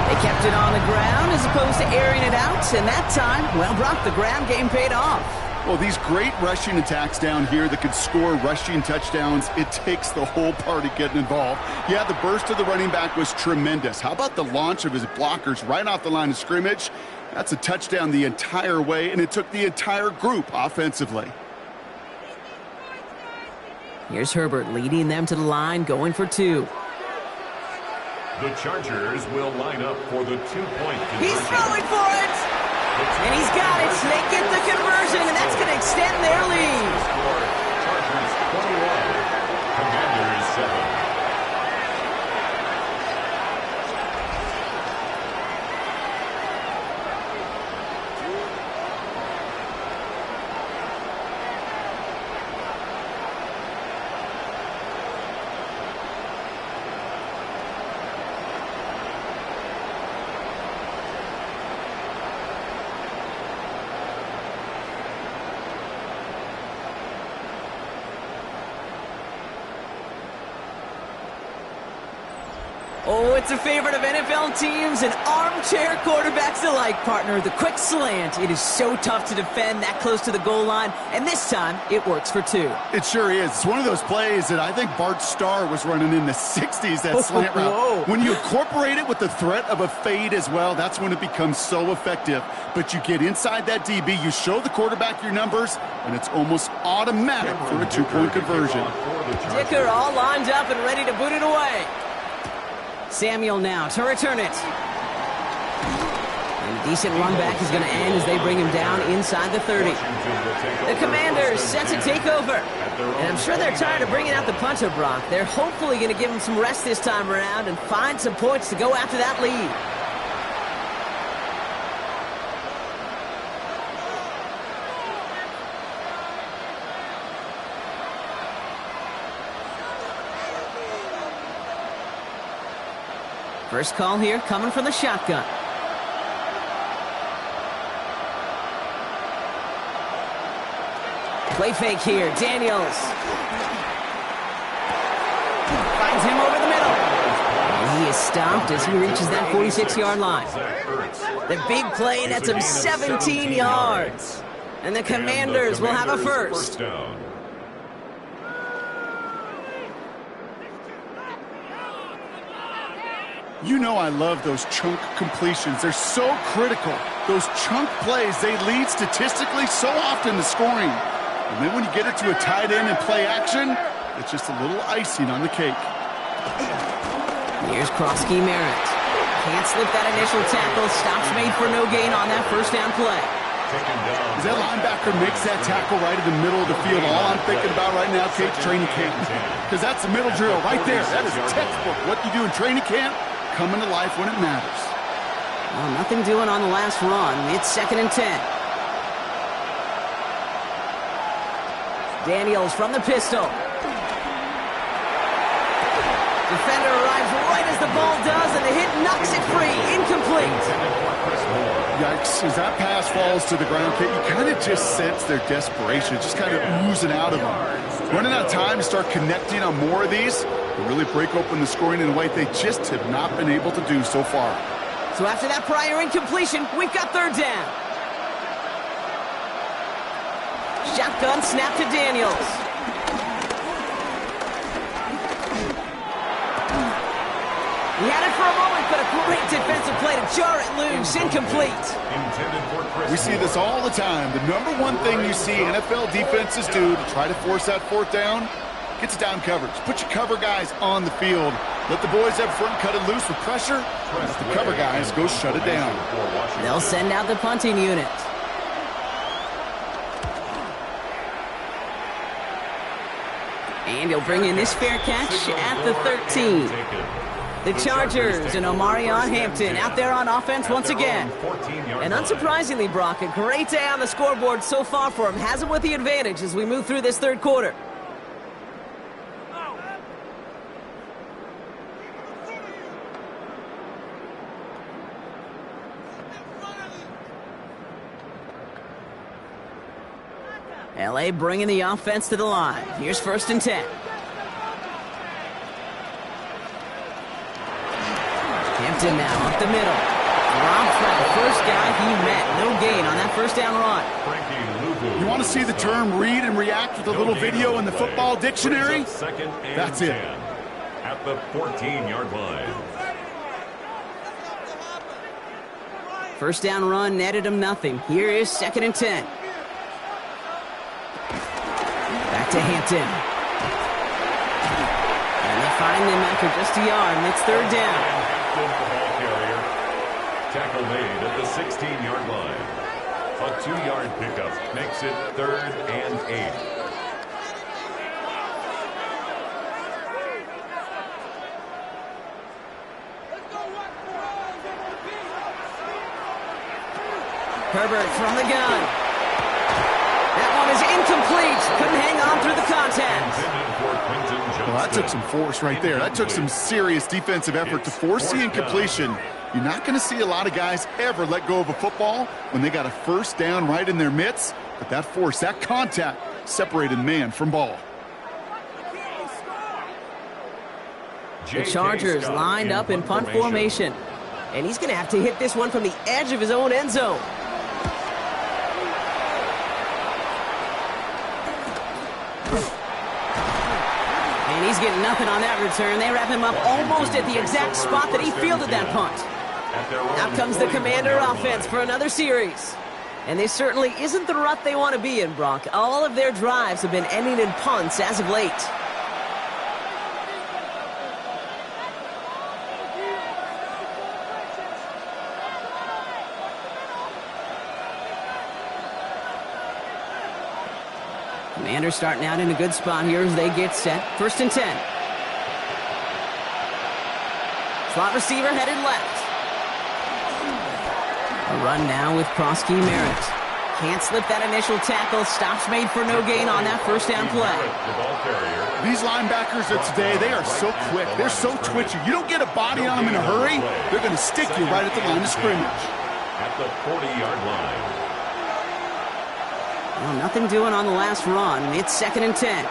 They kept it on the ground as opposed to airing it out, and that time, well, Brock, the ground game paid off. Well, these great rushing attacks down here that can score rushing touchdowns, it takes the whole party getting involved. Yeah, the burst of the running back was tremendous. How about the launch of his blockers right off the line of scrimmage? That's a touchdown the entire way, and it took the entire group offensively. Here's Herbert leading them to the line, going for 2. The Chargers will line up for the 2-point conversion. He's throwing for it! And he's got it. They get the conversion, and that's going to extend their lead. Chargers 21, Commanders 7. Oh, it's a favorite of NFL teams and armchair quarterbacks alike, partner. The quick slant. It is so tough to defend that close to the goal line, and this time it works for two. It sure is. It's one of those plays that I think Bart Starr was running in the 60s, that slant route. Whoa. When you incorporate it with the threat of a fade as well, that's when it becomes so effective. But you get inside that DB, you show the quarterback your numbers, and it's almost automatic for a two-point conversion. Dicker all lined up and ready to boot it away. Samuel now to return it. And a decent run back is going to end as they bring him down inside the 30. The Commanders set to take over. And I'm sure they're tired of bringing out the punter, Brock. They're hopefully going to give him some rest this time around and find some points to go after that lead. First call here coming from the shotgun. Play fake here. Daniels finds him over the middle. And he is stopped as he reaches that 46-yard line. The big play nets him 17 yards. And the Commanders will have a first. You know I love those chunk completions. They're so critical. Those chunk plays, they lead statistically so often to scoring. And then when you get it to a tight end and play action, it's just a little icing on the cake. Here's Krosky Merritt. Can't slip that initial tackle. Stops made for no gain on that first down play. As that linebacker makes that tackle right in the middle of the field, all I'm thinking about right now, Kate's training camp. Because that's the middle drill right there. That is textbook. What you do in training camp, coming to life when it matters. Well, nothing doing on the last run. It's 2nd and 10. Daniels from the pistol. Defender arrives right as the ball does, and the hit knocks it free. Incomplete. Yikes. As that pass falls to the ground, Kate, you kind of just sense their desperation, just kind of oozing out of them. Running out of time to start connecting on more of these, to really break open the scoring in a way they just have not been able to do so far. So after that prior incompletion, we've got 3rd down. Shotgun snap to Daniels. He had it for a moment, but a great defensive play to jar it loose. Incomplete. We see this all the time. The number one thing you see NFL defenses do to try to force that 4th down, gets down coverage. Put your cover guys on the field. Let the boys up front cut it loose with pressure. Let the cover guys go shut it down. They'll send out the punting unit. And he'll bring in this fair catch at the 13. The Chargers and Omarion Hampton out there on offense once again. And unsurprisingly, Brock, a great day on the scoreboard so far for him. Has him with the advantage as we move through this 3rd quarter. LA bringing the offense to the line. Here's 1st and 10. Hampton now up the middle. Drops that first guy he met. No gain on that 1st down run. You want to see the term read and react with a little video in the football dictionary? That's it. At the 14-yard line. 1st down run netted him nothing. Here is 2nd and 10. Back to Hampton. And they find him after just a yard, and it's 3rd down. Tackle made at the 16-yard line. A 2-yard pickup makes it 3rd and 8. Herbert from the gun. That one is incomplete. Couldn't hang on through the contact. Well, that took some force right there. That took some serious defensive effort to force the incompletion. You're not going to see a lot of guys ever let go of a football when they got a 1st down right in their midst. But that force, that contact, separated man from ball. The Chargers lined up in punt formation. And he's going to have to hit this one from the edge of his own end zone. And he's getting nothing on that return. They wrap him up almost at the exact spot that he fielded that punt. Out comes the Commander offense for another series. And this certainly isn't the rut they want to be in, Brock. All of their drives have been ending in punts as of late. Commanders starting out in a good spot here as they get set. 1st and 10. Slot receiver headed left. A run now with Prosky Merritt. Can't slip that initial tackle. Stops made for no gain on that first down play. These linebackers of today, they are so quick. They're so twitchy. You don't get a body on them in a hurry, they're going to stick you right at the line of scrimmage. At the 40-yard line. Well, nothing doing on the last run. It's 2nd and 10.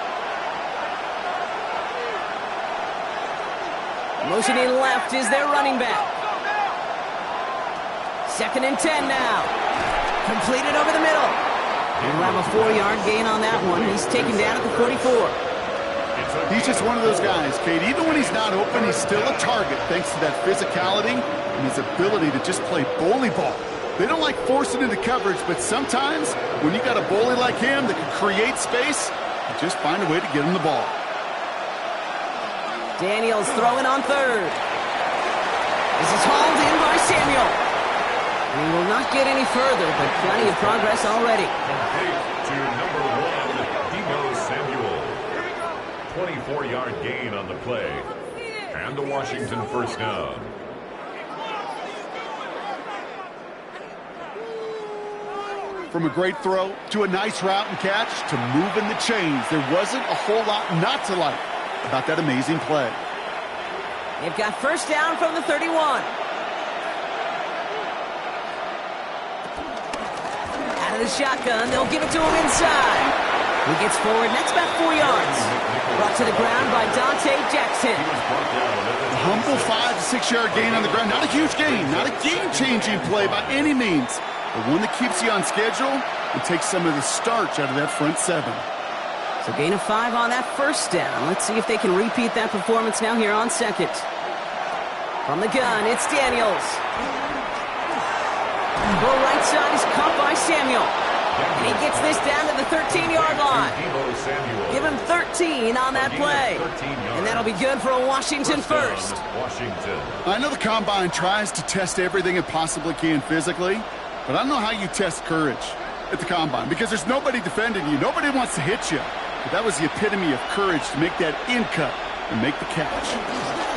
Motioning left is their running back. 2nd and 10 now. Completed over the middle. He'll have a 4-yard gain on that one. He's taken down at the 44. He's just one of those guys, Kate. Even when he's not open, he's still a target thanks to that physicality and his ability to just play bully ball. They don't like forcing into coverage, but sometimes when you got a bully like him that can create space, you just find a way to get him the ball. Daniels throwing on 3rd. This is hauled in by Samuel. And he will not get any further, but plenty of progress already. Complete to number 1, Deebo Samuel. 24-yard gain on the play. And the Washington first down. From a great throw to a nice route and catch to moving the chains, there wasn't a whole lot not to like about that amazing play. They've got first down from the 31. Out of the shotgun, they'll give it to him inside. He gets forward, next about 4 yards. Brought to the ground by Dante Jackson. A humble 5 to 6 yard gain on the ground. Not a huge gain, not a game-changing play by any means, but one that keeps you on schedule and takes some of the starch out of that front 7. So gain of 5 on that first down. Let's see if they can repeat that performance now here on 2nd. From the gun, it's Daniels. Go right side is caught by Samuel. And he gets this down to the 13-yard line. Give him 13 on that play. And that'll be good for a Washington first. I know the Combine tries to test everything it possibly can physically, but I don't know how you test courage at the Combine because there's nobody defending you. Nobody wants to hit you. But that was the epitome of courage to make that in cut and make the catch.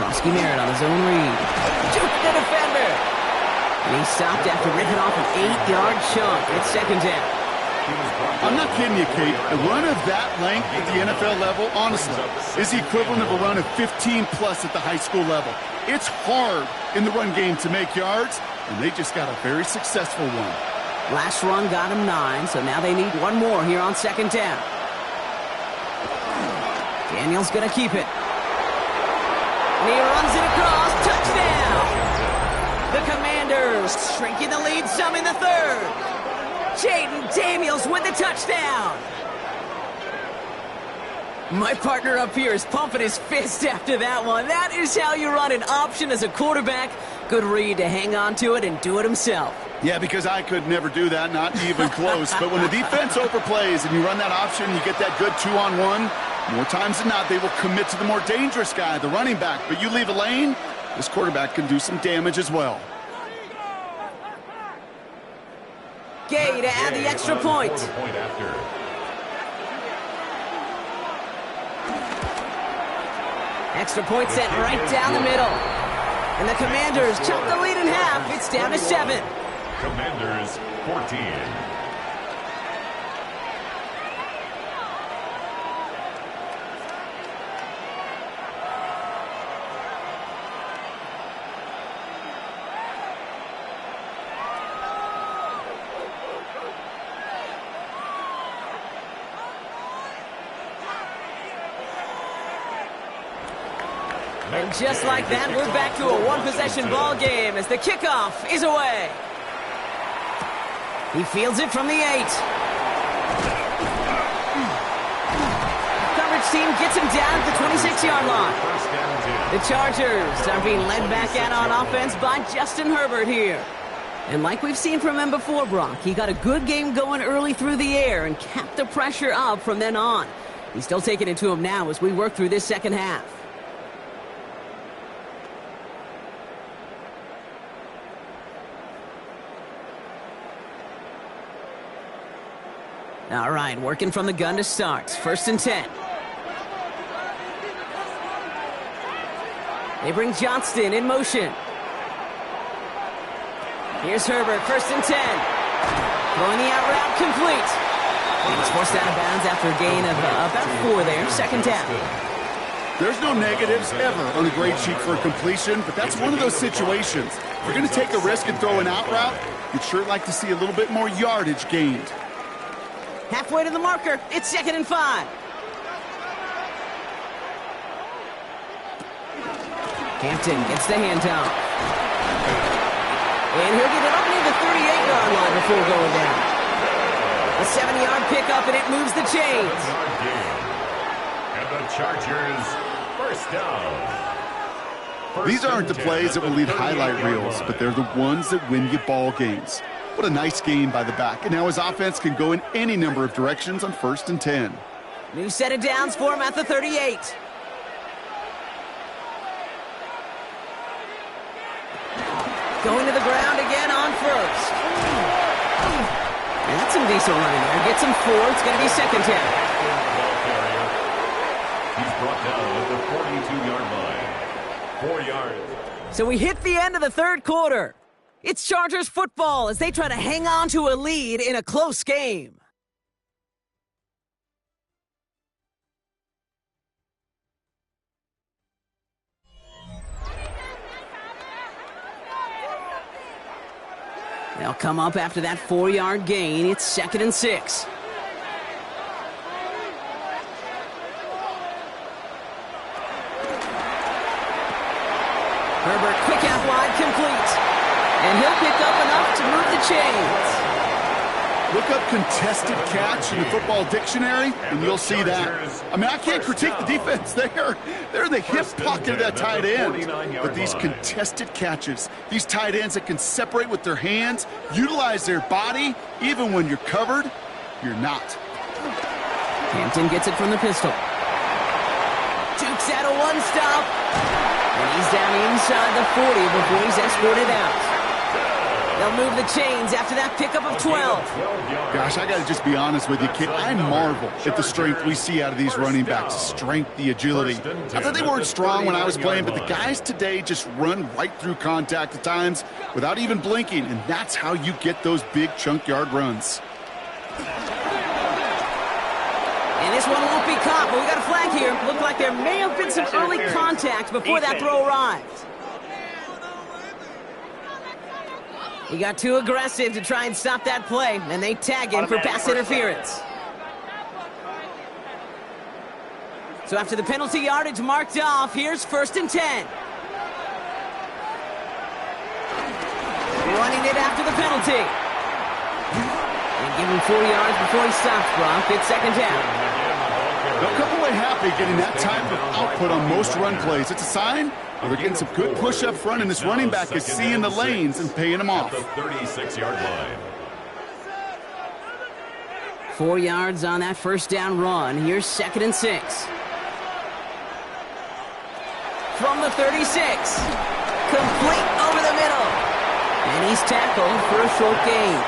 Prosky Merritt on his own read. Juke the defender. And he stopped after ripping off an 8-yard chunk. It's 2nd down. I'm not kidding you, Kate. A run of that length at the NFL level, honestly, is the equivalent of a run of 15-plus at the high school level. It's hard in the run game to make yards, and they just got a very successful one. Last run got him 9, so now they need one more here on 2nd down. Daniels going to keep it. And he runs it across. Touchdown! The Commanders shrinking the lead some in the 3rd. Jaden Daniels with the touchdown. My partner up here is pumping his fist after that one. That is how you run an option as a quarterback. Good read to hang on to it and do it himself. Yeah, because I could never do that, not even close. But when the defense overplays and you run that option, you get that good 2-on-1, more times than not, they will commit to the more dangerous guy, the running back. But you leave a lane, this quarterback can do some damage as well. Gay to add the extra point. Extra point sent right down the middle. And the Commanders chop the lead in half. It's down to 7. Commanders 14. And just like that, we're back to a one-possession ball game as the kickoff is away. He fields it from the 8. Coverage team gets him down at the 26-yard line. The Chargers are being led back out on offense by Justin Herbert here. And like we've seen from him before, Brock, he got a good game going early through the air and kept the pressure up from then on. He's still taking it to him now as we work through this second half. All right, working from the gun to start. 1st and 10. They bring Johnston in motion. Here's Herbert, 1st and 10. Throwing the out route complete. And he's forced out of bounds after a gain of about 4 there. 2nd down. There's no negatives ever on a grade sheet for a completion, but that's one of those situations. If you're going to take a risk and throw an out route, you'd sure like to see a little bit more yardage gained. Halfway to the marker. It's 2nd and 5. Hampton gets the handoff. And he'll get it up near the 38-yard line before going down. A 7-yard pickup, and it moves the chains. And the Chargers, 1st down. These aren't the plays that will lead highlight reels, but they're the ones that win you ball games. What a nice game by the back. And now his offense can go in any number of directions on 1st and 10. New set of downs for him at the 38. Going to the ground again on 1st. And that's some decent running there. Gets him 4. It's going to be 2nd down. He's brought down at the 42-yard line. 4 yards. So we hit the end of the 3rd quarter. It's Chargers football as they try to hang on to a lead in a close game. They'll come up after that 4-yard gain. It's 2nd and 6. Herbert, quick out wide, complete. And he'll pick up enough to move the chains. Look up contested catch in the football dictionary, and you'll see that. I mean, I can't critique the defense there. They're in the hip pocket of that tight end. But these contested catches, these tight ends that can separate with their hands, utilize their body, even when you're covered, you're not. Hampton gets it from the pistol. Dukes out a one-stop. And he's down inside the 40 before he's escorted out. They'll move the chains after that pickup of 12. Gosh, I got to just be honest with you, kid. I marvel at the strength we see out of these running backs. Strength, the agility. I thought they weren't strong when I was playing, but the guys today just run right through contact at times without even blinking, and that's how you get those big chunk yard runs. And this one won't be caught, but we got a flag here. Looked like there may have been some early contact before that throw arrived. He got too aggressive to try and stop that play, and they tag him for pass interference. So after the penalty yardage marked off, here's 1st and 10. Running it after the penalty. And give him 4 yards before he stops, Brock. It's 2nd down. They'll come away happy getting that type of output on most run plays. It's a sign they're getting some good push up front, and this running back is seeing the lanes and paying them off. The 36-yard line. 4 yards on that 1st down run. Here's 2nd and 6. From the 36. Complete over the middle. And he's tackled for a short gain.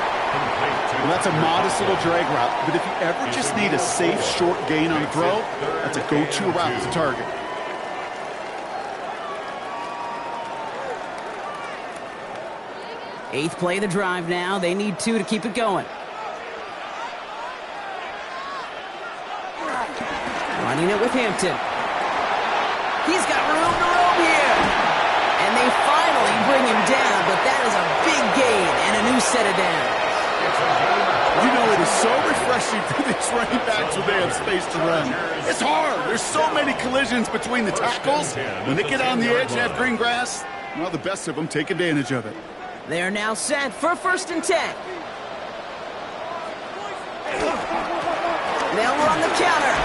Well, that's a modest little drag route, but if you ever just need a safe short gain on a throw, that's a go-to route to target. Eighth play of the drive now. They need 2 to keep it going. Running it with Hampton. He's got room to roam here. And they finally bring him down, but that is a big gain and a new set of downs. You know it is so refreshing for these running backs when they have space to run. It's hard. There's so many collisions between the tackles. When they get on the edge and have green grass, well, the best of them take advantage of it. They're now set for 1st and 10. They'll run the counter.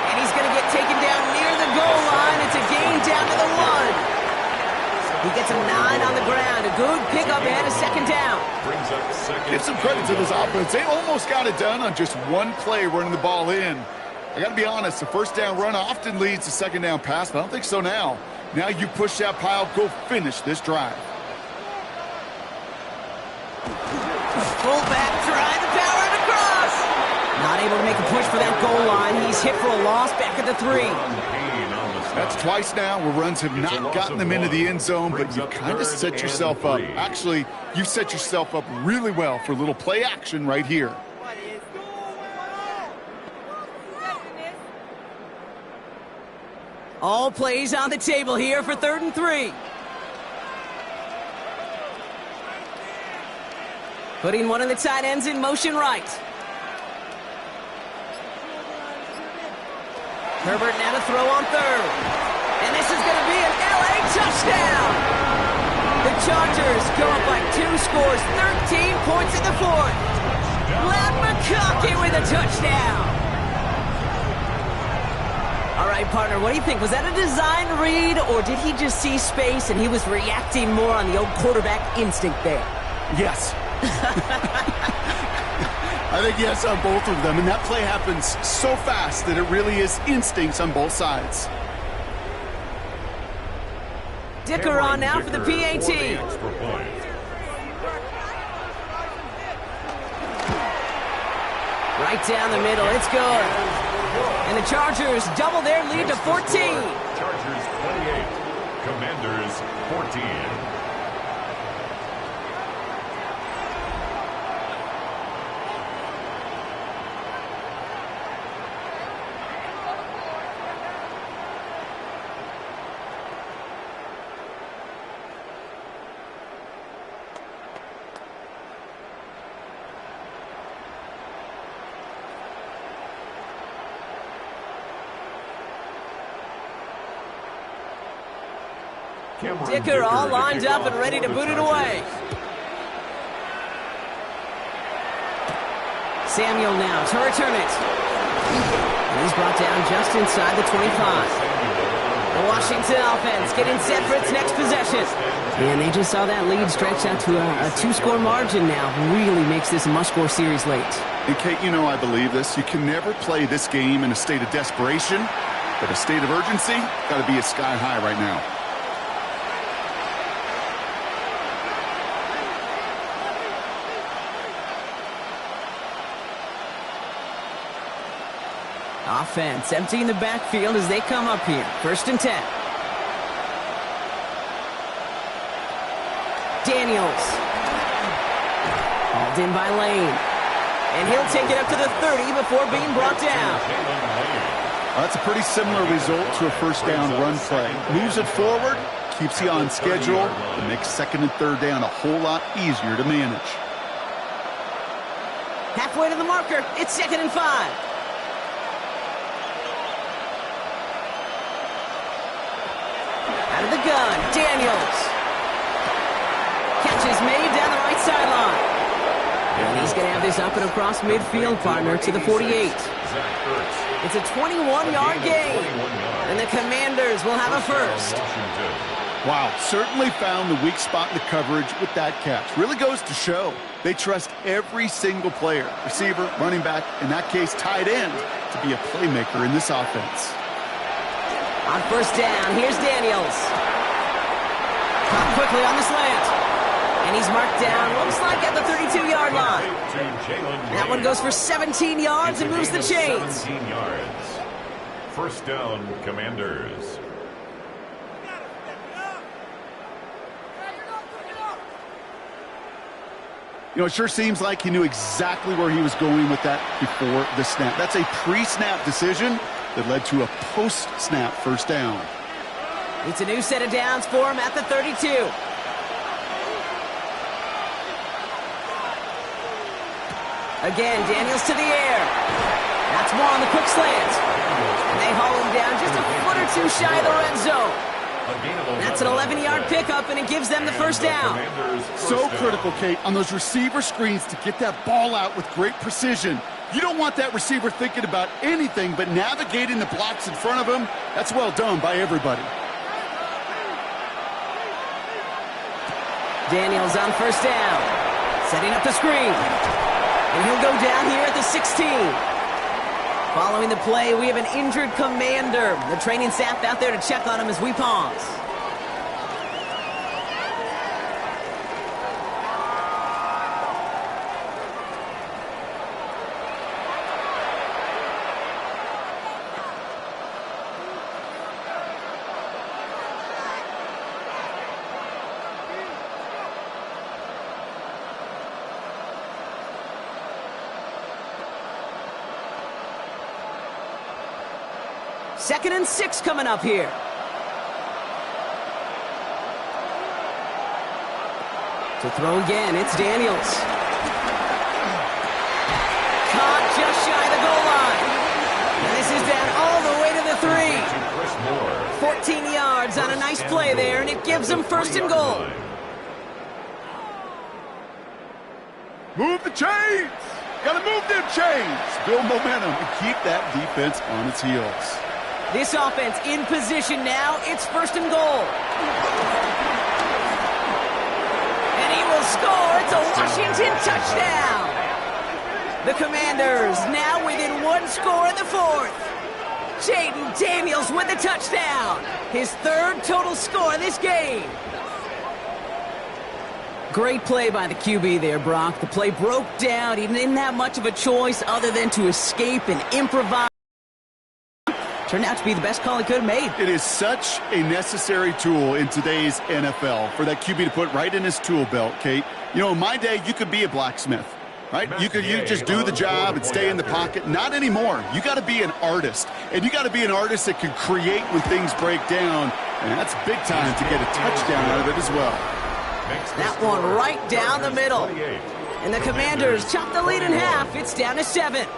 And he's going to get taken down near the goal line. It's a gain down to the 1. He gets a 9 on the ground. A good pickup ahead of 2nd down. Give some credit to this offense. They almost got it done on just one play running the ball in. I got to be honest, the 1st down run often leads to 2nd down pass, but I don't think so now. Now you push that pile, go finish this drive. Fullback trying to power it across. Not able to make a push for that goal line. He's hit for a loss back at the 3. That's twice now where runs have not gotten them into the end zone, but you kind of set yourself up. Actually, you set yourself up really well for a little play action right here. All plays on the table here for 3rd and 3. Putting one of the tight ends in motion right. Herbert now to throw on 3rd. And this is going to be an LA touchdown. The Chargers go up by 2 scores, 13 points in the 4th. Ladd McConkey with a touchdown. All right, partner, what do you think? Was that a design read, or did he just see space and he was reacting more on the old quarterback instinct there? Yes. I think yes on both of them, and that play happens so fast that it really is instincts on both sides. Dicker on now for the PAT. Right down the middle, it's good. And the Chargers double their lead to 14. Chargers 28, Commanders 14. Dicker all lined up and ready to boot it away. Samuel now to return it. And he's brought down just inside the 25. The Washington offense getting set for its next possession. And they just saw that lead stretch out to a 2-score margin now. Really makes this a must-score series late. And Kate, you know I believe this. You can never play this game in a state of desperation, but a state of urgency got to be at sky high right now. Offense emptying the backfield as they come up here. 1st and 10. Daniels. Hauled in by Lane. And he'll take it up to the 30 before being brought down. That's a pretty similar result to a 1st down run play. Moves it forward, keeps you on schedule, and makes 2nd and 3rd down a whole lot easier to manage. Halfway to the marker, it's 2nd and 5. Out of the gun, Daniels. Catch is made down the right sideline. And he's going to have this up and across midfield, partner, to the 48. It's a 21-yard gain. And the Commanders will have a 1st. Wow, certainly found the weak spot in the coverage with that catch. Really goes to show they trust every single player, receiver, running back, in that case tight end, to be a playmaker in this offense. On 1st down, here's Daniels. Caught quickly on the slant. And he's marked down, looks like at the 32-yard line. That one goes for 17 yards and moves the chains. 17 yards. 1st down, Commanders. You know, it sure seems like he knew exactly where he was going with that before the snap. That's a pre-snap decision that led to a post-snap 1st down. It's a new set of downs for him at the 32. Again, Daniels to the air. That's more on the quick slant. And they haul him down just a foot or two shy of the red zone. That's an 11-yard pickup, and it gives them the first down. So critical, Kate, on those receiver screens to get that ball out with great precision. You don't want that receiver thinking about anything but navigating the blocks in front of him. That's well done by everybody. Daniels on first down. Setting up the screen. And he'll go down here at the 16. Following the play, we have an injured commander. The training staff out there to check on him as we pause. Second and 6 coming up here. To throw again, it's Daniels. Caught just shy of the goal line. And this is down all the way to the 3. 14 yards on a nice play there, and it gives them first and goal. Move the chains! Gotta move them chains! Build momentum and keep that defense on its heels. This offense in position now. It's first and goal. And he will score. It's a Washington touchdown. The Commanders now within one score in the fourth. Jaden Daniels with the touchdown. His third total score this game. Great play by the QB there, Brock. The play broke down. He didn't have much of a choice other than to escape and improvise. Turned out to be the best call he could have made. It is such a necessary tool in today's NFL for that QB to put right in his tool belt, Kate. You know, in my day, you could be a blacksmith, right? You just do the job and stay in the pocket. Not anymore. You got to be an artist. And you got to be an artist that can create when things break down. And that's big time to get a touchdown out of it as well. That one right down the middle. And the Commanders chop the lead in half. It's down to 7.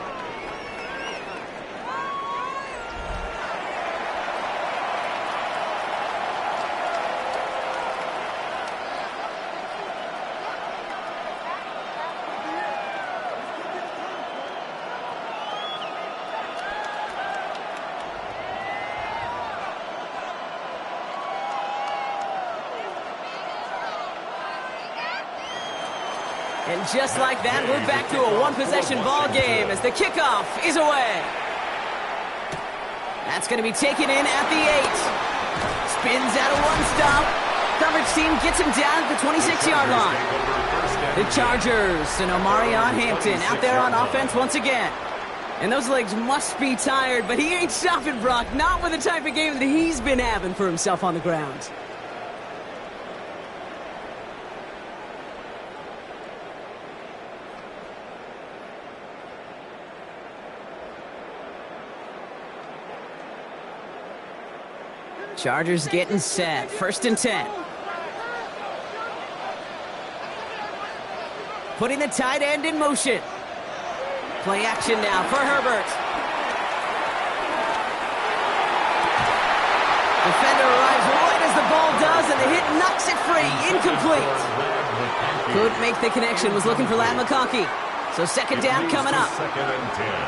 And just like that, we're back to a one-possession ball game as the kickoff is away. That's going to be taken in at the 8. Spins out of one stop. Coverage team gets him down at the 26-yard line. The Chargers and Omarion Hampton out there on offense once again. And those legs must be tired, but he ain't stopping, Brock. Not with the type of game that he's been having for himself on the ground. Chargers getting set. First and 10. Putting the tight end in motion. Play action now for Herbert. Defender arrives right as the ball does, and the hit knocks it free. Incomplete. Couldn't make the connection. Was looking for Lad McConkey. So second down coming up.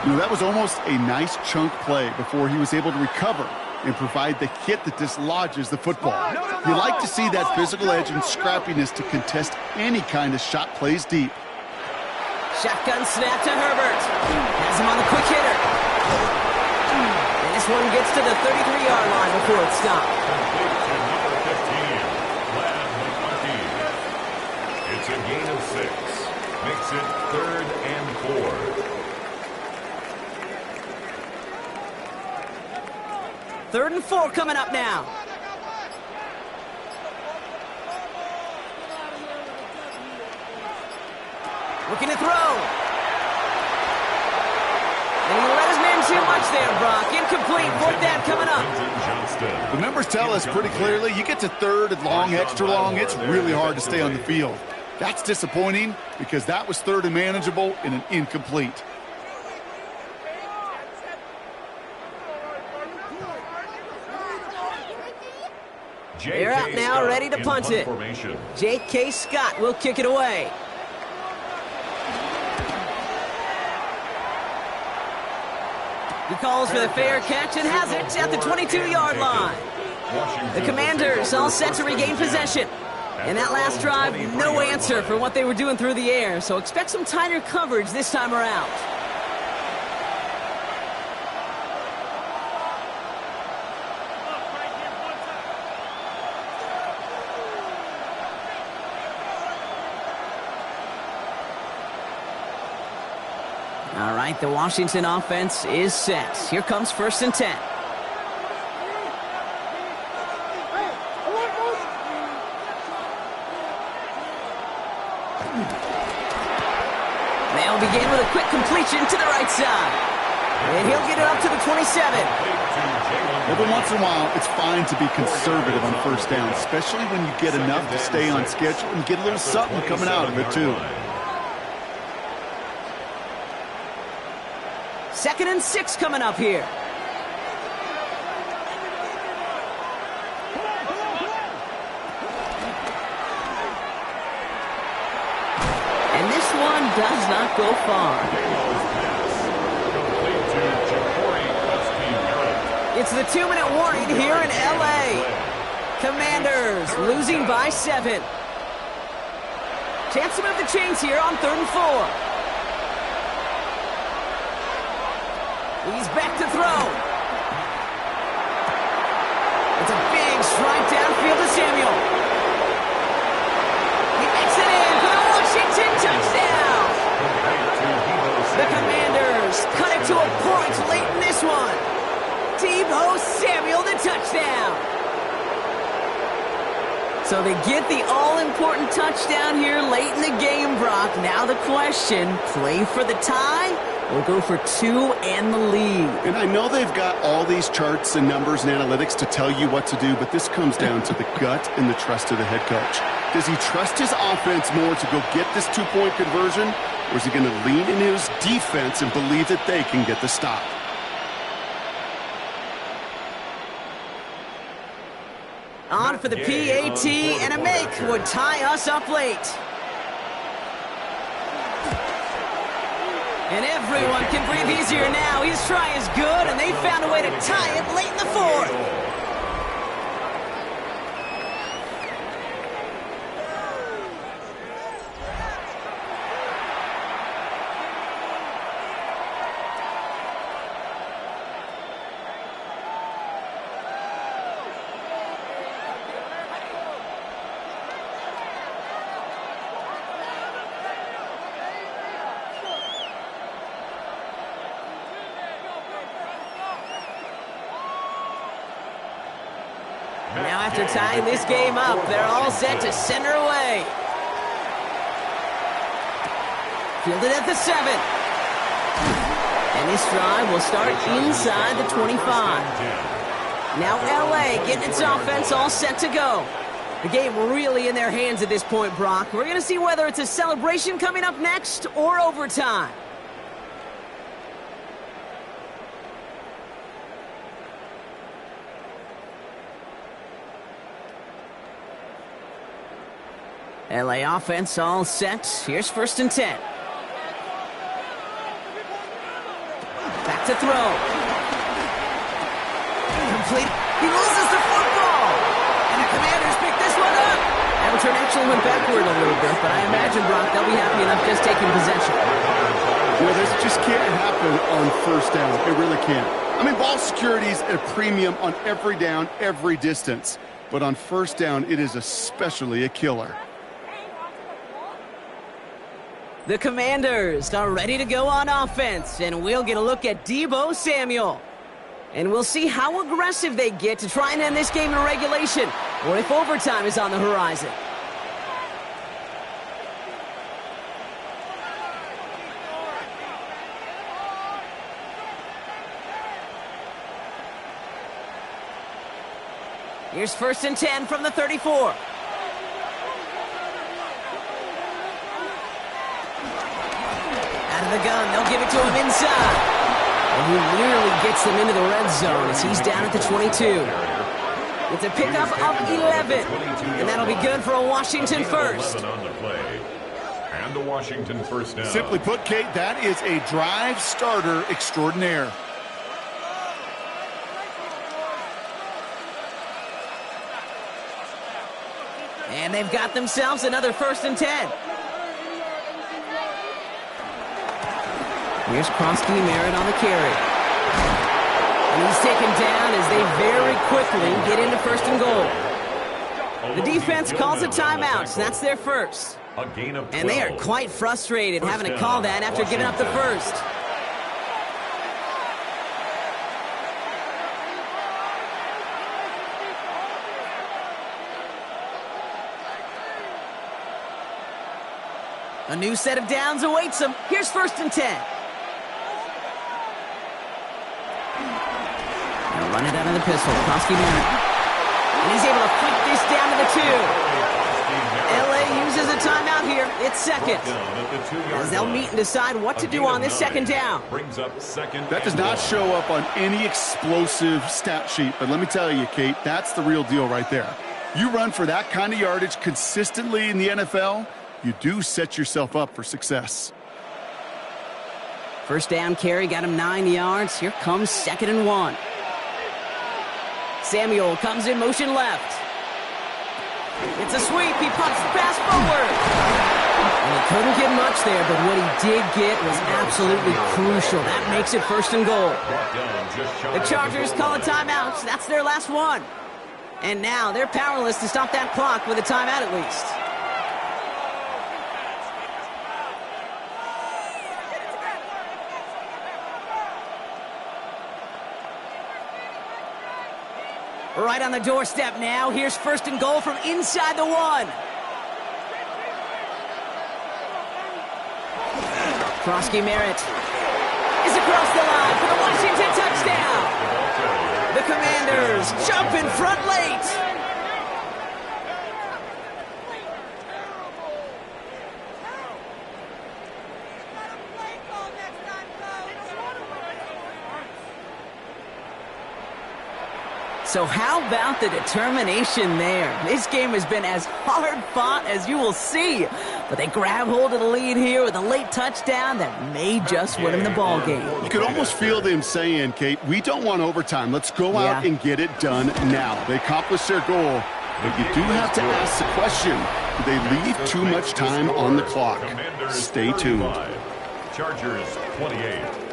You know, that was almost a nice chunk play before he was able to recover and provide the hit that dislodges the football. You like to see that physical edge and scrappiness to contest any kind of shot plays deep. Shotgun snap to Herbert. Has him on the quick hitter. And this one gets to the 33-yard line before it's stopped. It's a gain of 6. Makes it 3rd and 4. 3rd and 4 coming up now. Looking to throw. And he let his man too much there, Brock. Incomplete. 4th down coming up. The numbers tell us pretty clearly, you get to 3rd and long, extra long, it's really hard to stay on the field. That's disappointing because that was third and manageable and an incomplete. They're out now, ready to punt it. J.K. Scott will kick it away. He calls for the fair catch and has it at the 22-yard line. The Commanders all set to regain possession. And that last drive, no answer for what they were doing through the air, so expect some tighter coverage this time around. All right, the Washington offense is set. Here comes 1st and 10. They'll begin with a quick completion to the right side. And he'll get it up to the 27. Every once in a while, it's fine to be conservative on 1st down, especially when you get enough to stay on schedule and get a little something coming out of it, too. 2nd and 6 coming up here. And this one does not go far. It's the 2-minute warning here in L.A. Commanders losing by 7. Chance to move the chains here on 3rd and 4. He's back to throw. It's a big strike downfield to Samuel. He makes it in for the Washington touchdown. The Commanders cut it to a point late in this one. Deebo Samuel, the touchdown. So they get the all-important touchdown here late in the game, Brock. Now the question, play for the tie? We'll go for 2 and the lead. And I know they've got all these charts and numbers and analytics to tell you what to do, but this comes down to the gut and the trust of the head coach. Does he trust his offense more to go get this 2-point conversion, or is he going to lean into his defense and believe that they can get the stop? On for the PAT, and a make would tie us up late. And everyone can breathe easier now. His try is good, and they found a way to tie it late in the 4th. Now after tying this game up, they're all set to send her away. Fielded at the 7. And this drive will start inside the 25. Now LA getting its offense all set to go. The game really in their hands at this point, Brock. We're going to see whether it's a celebration coming up next or overtime. LA offense all set. Here's 1st and 10. Back to throw. Complete. He loses the football. And the Commanders pick this one up. That return actually went backward a little bit, but I imagine, Brock, they'll be happy enough just taking possession. Well, this just can't happen on 1st down. It really can't. I mean, ball security is a premium on every down, every distance. But on 1st down, it is especially a killer. The Commanders are ready to go on offense, and we'll get a look at Deebo Samuel. And we'll see how aggressive they get to try and end this game in regulation, or if overtime is on the horizon. Here's 1st and 10 from the 34. Out of the gun, they'll give it to him inside. And he nearly gets them into the red zone as he's down at the 22. It's a pickup of 11, and that'll be good for a Washington first. And the Washington first down. Simply put, Kate, that is a drive starter extraordinaire. And they've got themselves another 1st and 10. Here's Kronsky Merritt on the carry. And he's taken down as they very quickly get into 1st and goal. The defense calls a timeout, so that's their first. A gain of 12. And they are quite frustrated having to call that after giving up the first. A new set of downs awaits them. Here's 1st and 10. They'll run it out of the pistol. Kronsky Merritt. And he's able to flip this down to the 2. LA uses a timeout here. It's second. As they'll meet and decide what to do on this 2nd down. That does not show up on any explosive stat sheet, but let me tell you, Kate, that's the real deal right there. You run for that kind of yardage consistently in the NFL, you do set yourself up for success. 1st down carry got him 9 yards. Here comes 2nd and 1. Samuel comes in motion left. It's a sweep. He pops the pass forward. And he couldn't get much there, but what he did get was absolutely crucial. That makes it 1st and goal. The Chargers call a timeout. That's their last one. And now they're powerless to stop that clock with a timeout at least. Right on the doorstep now. Here's 1st and goal from inside the 1. Kronsky Merritt is across the line for the Washington touchdown. The Commanders jump in front late. So how about the determination there? This game has been as hard fought as you will see. But they grab hold of the lead here with a late touchdown that may just win them the ball game. You could almost feel them saying, Kate, we don't want overtime. Let's go out and get it done now. They accomplished their goal. But you do have to ask the question, do they leave too much time on the clock? Stay tuned. Chargers 28.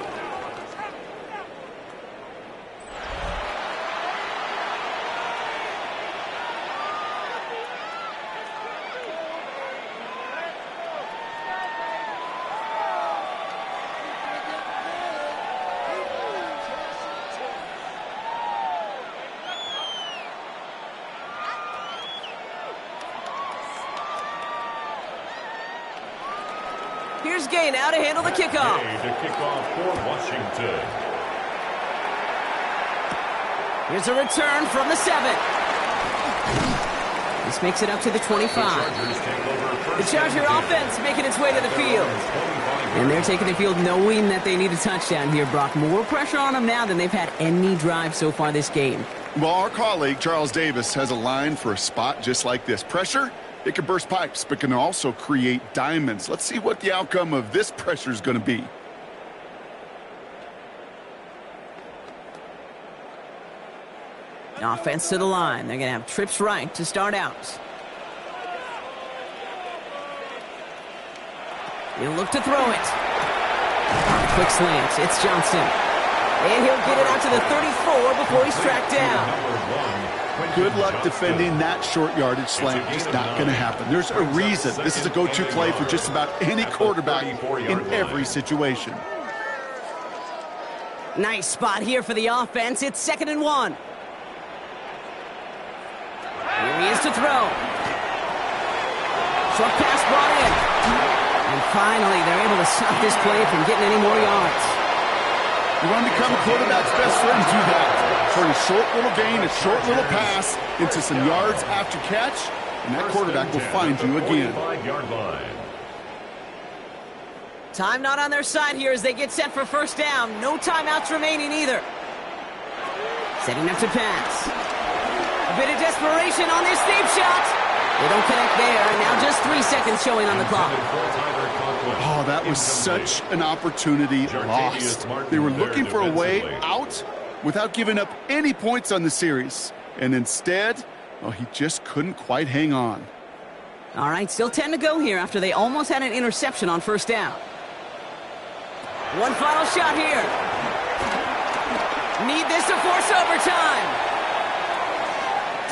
Here's Gay now to handle the kickoff. To kick off for Washington. Here's a return from the 7. This makes it up to the 25. The Charger offense making its way to the field. And they're taking the field knowing that they need a touchdown here, Brock. More pressure on them now than they've had any drive so far this game. Well, our colleague, Charles Davis, has a line for a spot just like this. Pressure, it can burst pipes, but can also create diamonds. Let's see what the outcome of this pressure is going to be. Offense to the line. They're going to have trips right to start out. He'll look to throw it. Quick slant. It's Johnson. And he'll get it out to the 34 before he's tracked down. Good luck defending that short yardage slant. Just not going to happen. There's a reason. This is a go-to play for just about any quarterback in every situation. Nice spot here for the offense. It's 2nd and 1. Here he is to throw. Short pass brought in. And finally, they're able to stop this play from getting any more yards. You want to become a quarterback's best friend, do that. Turn a short little gain, a short little pass into some yards after catch, and that quarterback will find you again. Time not on their side here as they get set for first down. No timeouts remaining either. Setting up to pass. A bit of desperation on this deep shot. They don't connect there, and now just 3 seconds showing on the clock. Oh, that was such an opportunity lost. They were looking for a way out without giving up any points on the series. And instead, well, he just couldn't quite hang on. All right, still 10 to go here after they almost had an interception on first down. One final shot here. Need this to force overtime.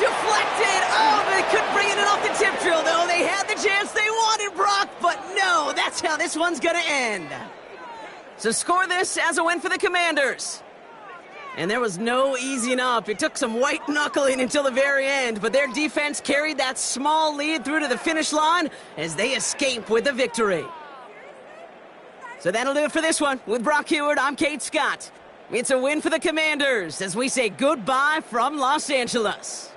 Deflected. Oh, they couldn't bring it in off the tip drill, though. They had the chance they wanted, Brock, but no, that's how this one's going to end. So score this as a win for the Commanders. And there was no easing up. It took some white knuckling until the very end, but their defense carried that small lead through to the finish line as they escape with the victory. So that'll do it for this one. With Brock Heward, I'm Kate Scott. It's a win for the Commanders as we say goodbye from Los Angeles.